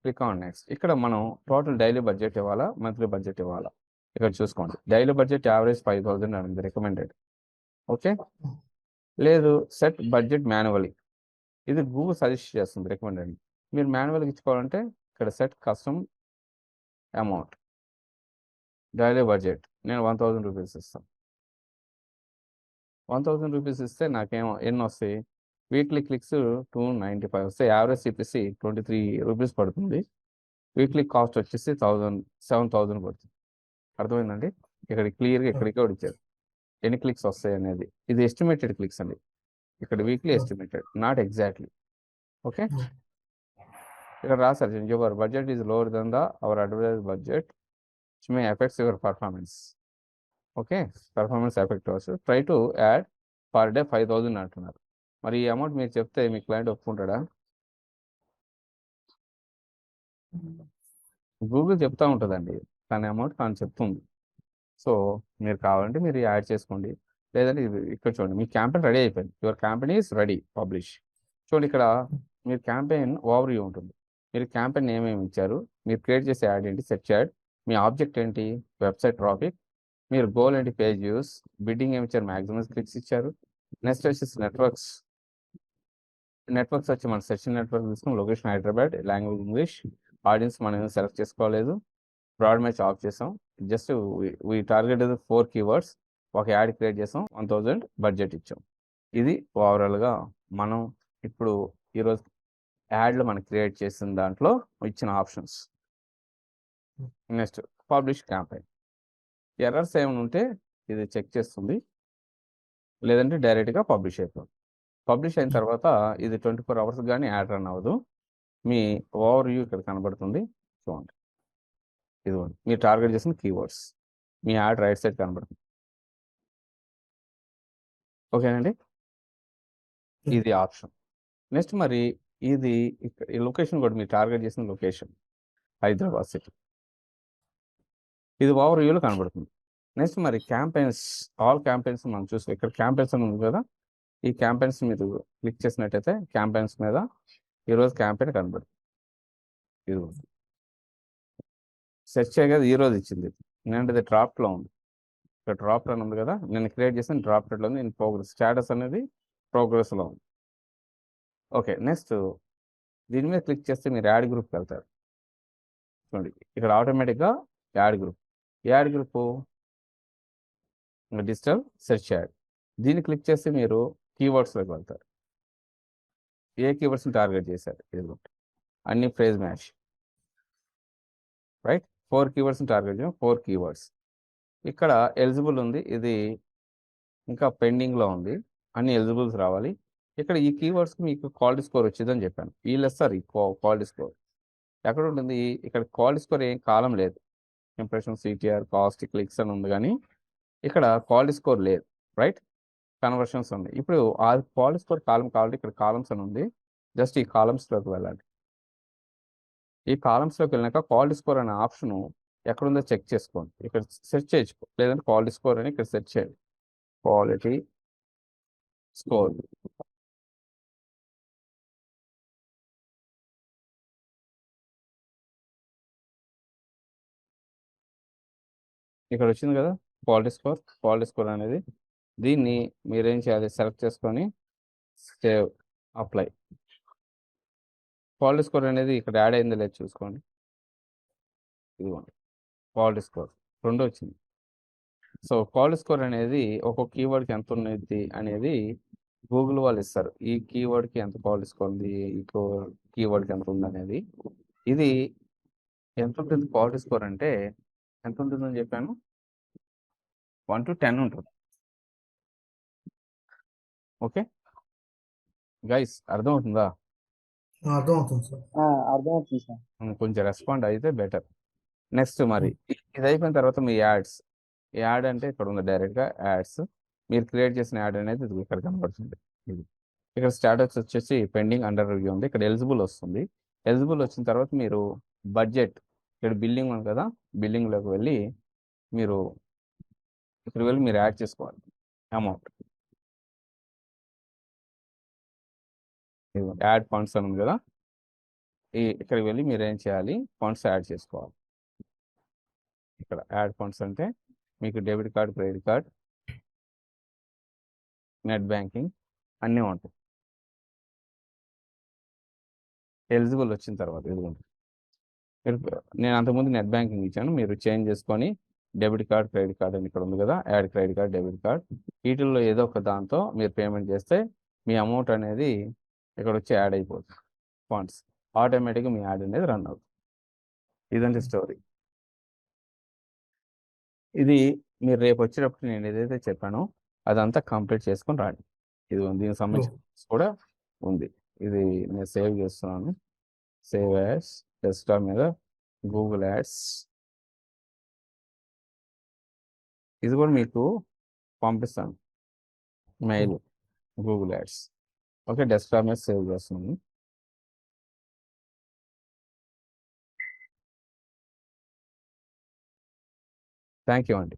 Speaker 1: క్లిక్ ఆన్ నెక్స్ట్. ఇక్కడ మనం టోటల్ డైలీ బడ్జెట్ ఇవ్వాలా, మంత్లీ బడ్జెట్ ఇవ్వాలా, ఇక్కడ చూసుకోండి. డైలీ బడ్జెట్ యావరేజ్ 5000 అని రికమెండెడ్. ఓకే, లేదు సెట్ బడ్జెట్ మాన్యువల్లీ, ఇది గూగుల్ సజెస్ట్ చేస్తుంది రికమెండెడ్. మీరు మాన్యువల్గా ఇచ్చుకోవాలంటే ఇక్కడ set custom amount daily budget నేను 1000 రూపీస్ ఇస్తాను. 1000 రూపీస్ ఇస్తే నాకేమో ఎన్ని వస్తాయి, వీక్లీ క్లిక్స్ 295 వస్తే యావరేజ్ సిపిసి 23 రూపీస్ పడుతుంది. వీక్లీ కాస్ట్ వచ్చేసి 7,000 పడుతుంది. అర్థమైందండి? ఇక్కడ క్లియర్గా ఇక్కడికే ఇచ్చారు ఎన్ని క్లిక్స్ వస్తాయి అనేది. ఇది ఎస్టిమేటెడ్ క్లిక్స్ అండి. ఇక్కడ weekly estimated, not exactly. Okay, ఇక్కడ రాశారు your budget is lower then our advertise budget which may effects your performance. Okay, performance effect అవ్వచ్చు. Try to add per day 5,000 అంటున్నారు. మరి ఈ అమౌంట్ మీరు చెప్తే మీ క్లయింట్ ఒప్పుకుంటాడా? గూగుల్ చెప్తా ఉంటుందండి, తన అమౌంట్ తాను చెప్తుంది. సో మీరు కావాలంటే మీరు యాడ్ చేసుకోండి, లేదంటే ఇక్కడ చూడండి మీ క్యాంపెయిన్ రెడీ అయిపోయింది. Your campaign is ready, publish. చూడండి ఇక్కడ మీరు క్యాంపెయిన్ ఓవర్ వ్యూ ఉంటుంది. మీరు క్యాంపెయిన్ ఏమేమి ఇచ్చారు, మీరు క్రియేట్ చేసే యాడ్ ఏంటి, సెర్చ్ యాడ్, మీ ఆబ్జెక్ట్ ఏంటి, వెబ్సైట్ ట్రాఫిక్, మీరు గోల్ ఏంటి, పేజ్ వ్యూస్, బిడ్డింగ్ ఏమి ఇచ్చారు, మ్యాక్సిమం క్లిక్స్ ఇచ్చారు. నెక్స్ట్ వచ్చేసి నెట్వర్క్స్ వచ్చి మన సెషన్ నెట్వర్క్ తీసుకుని location Hyderabad, language English, audience మనం సెలెక్ట్ చేసుకోలేదు, బ్రాడ్ మ్యాచ్ ఆఫ్ చేసాం. జస్ట్ వీ టార్గెట్ 4 keywords, ఒక యాడ్ క్రియేట్ చేసాం, 1,000 బడ్జెట్ ఇచ్చాం. ఇది ఓవరాల్గా మనం ఇప్పుడు ఈరోజు యాడ్లో మనం క్రియేట్ చేసిన దాంట్లో ఇచ్చిన options. Next publish campaign. Errors ఏమైనా ఉంటే ఇది చెక్ చేస్తుంది, లేదంటే డైరెక్ట్గా పబ్లిష్ అయిపోతుంది. పబ్లిష్ అయిన తర్వాత ఇది 24 hours కానీ యాడ్ రన్ అవ్వదు. మీ ఓవర్ వ్యూ ఇక్కడ కనబడుతుంది, చూడండి. ఇదిగోండి మీరు టార్గెట్ చేసిన కీవర్డ్స్, మీ యాడ్ రైట్ సైడ్ కనబడుతుంది. ఓకేనండి, ఇది ఆప్షన్. నెక్స్ట్ మరి ఇది ఈ లొకేషన్ కూడా మీరు టార్గెట్ చేసిన లొకేషన్ హైదరాబాద్ సిటీ, ఇది ఓవర్ వ్యూలో కనబడుతుంది. నెక్స్ట్ మరి క్యాంపెయిన్స్, ఆల్ క్యాంపెయిన్స్ మనం చూస్తే ఇక్కడ క్యాంపెయిన్స్ అని ఉంది కదా, ఈ క్యాంపెయిన్స్ మీరు క్లిక్ చేసినట్టయితే క్యాంపెయిన్స్ మీద ఈరోజు క్యాంపెయిన్ కనబడుతుంది. ఇది సెర్చ్ చేయగా ఈరోజు ఇచ్చింది, ఎందుకంటే ఇది డ్రాప్ట్లో ఉంది. ఇక్కడ డ్రాప్ అని ఉంది కదా, నేను క్రియేట్ చేసిన డ్రాప్లో ఉంది, ఇన్ ప్రోగ్రెస్, స్టేటస్ అనేది ప్రోగ్రెస్లో ఉంది. ఓకే, నెక్స్ట్ దీని మీద క్లిక్ చేస్తే మీరు యాడ్ గ్రూప్కి వెళ్తారు. చూడండి ఇక్కడ ఆటోమేటిక్గా add group, add group digital search add, దీన్ని క్లిక్ చేస్తే మీరు కీవర్డ్స్లోకి వెళ్తారు. ఏ కీవర్డ్స్ని టార్గెట్ చేశారు, ఇది అన్ని ఫ్రేజ్ మ్యాచ్, రైట్. 4 keywordsని టార్గెట్ చేయం, 4 keywords. ఇక్కడ ఎలిజిబుల్ ఉంది, ఇది ఇంకా పెండింగ్లో ఉంది, అన్ని ఎలిజిబుల్స్ రావాలి. ఇక్కడ ఈ కీవర్డ్స్కి మీకు క్వాలిటీ స్కోర్ వచ్చిందని చెప్పాను. వీళ్ళు సార్ ఈ క్వాలిటీ స్కోర్ ఎక్కడ ఉంటుంది, ఇక్కడ క్వాలిటీ స్కోర్ ఏం కాలం లేదు. ఇంప్రెషన్, సిటిఆర్, కాస్ట్, క్లిక్స్ అని ఉంది, కానీ ఇక్కడ క్వాలిటీ స్కోర్ లేదు, రైట్. కన్వర్షన్స్ ఉంది. ఇప్పుడు ఆ క్వాలిటీ స్కోర్ కాలం కావాలంటే ఇక్కడ కాలమ్స్ అని ఉంది, జస్ట్ ఈ కాలమ్స్లోకి వెళ్ళాలి. ఈ కాలమ్స్లోకి వెళ్ళినాక క్వాలిటీ స్కోర్ అనే ఆప్షను ఎక్కడుందో చెక్ చేసుకోండి. ఇక్కడ సెర్చ్ చేసుకో, లేదంటే క్వాలిటీ స్కోర్ అని ఇక్కడ సెర్చ్ చేయండి. క్వాలిటీ స్కోర్, ఇక్కడ వచ్చింది కదా క్వాలిటీ స్కోర్. క్వాలిటీ స్కోర్ అనేది దీన్ని మీరేం చేయాలి, సెలెక్ట్ చేసుకొని సేవ్, అప్లై. క్వాలిటీ స్కోర్ అనేది ఇక్కడ యాడ్ అయిందో లేదు చూసుకోండి. ఇదిగోండి క్వాలిటీ స్కోర్ 2 వచ్చింది. సో క్వాలిటీ స్కోర్ అనేది ఒక్కొక్క కీవర్డ్కి ఎంత ఉన్నది అనేది గూగుల్ వాళ్ళు ఇస్తారు. ఈ కీవర్డ్కి ఎంత క్వాలిటీ స్కోర్ ఉంది, ఈ కీవర్డ్కి ఎంత ఉంది అనేది. ఇది ఎంత ఉంటుంది క్వాలిటీ స్కోర్ అంటే ఎంత ఉంటుందని చెప్పాను, 1 to 10 ఉంటుంది. ఓకే గైస్, అర్థమవుతుందా?
Speaker 2: అర్థమవుతుంది సార్.
Speaker 3: అర్థమవుతుంది సార్.
Speaker 1: కొంచెం రెస్పాండ్ అయితే బెటర్. నెక్స్ట్ మరి ఇది అయిపోయిన తర్వాత మీ యాడ్స్, యాడ్ అంటే ఇక్కడ ఉంది డైరెక్ట్గా యాడ్స్. మీరు క్రియేట్ చేసిన యాడ్ అనేది ఇది ఇక్కడ కనబడుతుంది. ఇది ఇక్కడ స్టాటస్ వచ్చేసి పెండింగ్, అండర్ రివ్యూ ఉంది. ఇక్కడ ఎలిజిబుల్ వస్తుంది. ఎలిజిబుల్ వచ్చిన తర్వాత మీరు బడ్జెట్, ఇక్కడ బిల్డింగ్ ఉంది కదా, బిల్డింగ్లోకి వెళ్ళి మీరు ఇక్కడ వెళ్ళి మీరు యాడ్ చేసుకోవాలి అమౌంట్. యాడ్ ఫండ్స్ అని ఉంది కదా, ఇక్కడికి వెళ్ళి మీరు ఏం చేయాలి, ఫండ్స్ యాడ్ చేసుకోవాలి. ఇక్కడ యాడ్ ఫండ్స్ అంటే మీకు debit card, credit card, net banking అన్నీ ఉంటాయి. ఎలిజిబుల్ వచ్చిన తర్వాత ఇదిగోండి, నేను అంతకుముందు నెట్ బ్యాంకింగ్ ఇచ్చాను, మీరు చేంజ్ చేసుకొని డెబిట్ కార్డ్, క్రెడిట్ కార్డ్ అని ఇక్కడ ఉంది కదా, add credit card, debit card, వీటిల్లో ఏదో ఒక దాంతో మీరు పేమెంట్ చేస్తే మీ అమౌంట్ అనేది ఇక్కడ వచ్చి యాడ్ అయిపోతుంది ఫండ్స్ ఆటోమేటిక్గా మీ యాడ్ అనేది రన్ అవుతుంది. ఇదంటే స్టోరీ. ఇది మీరు రేపు వచ్చేటప్పుడు నేను ఏదైతే చెప్పానో అదంతా కంప్లీట్ చేసుకొని రాండి. ఇది దీనికి సంబంధించి కూడా ఉంది. ఇది నేను సేవ్ చేస్తున్నాను. సేవ్ యాస్ డెస్క్టాప్ మీద గూగుల్ యాడ్స్. ఇది కూడా మీకు పంపిస్తాను mail Google ads. Okay, desktop మీద సేవ్ చేస్తున్నాను. థ్యాంక్ యూ అండి.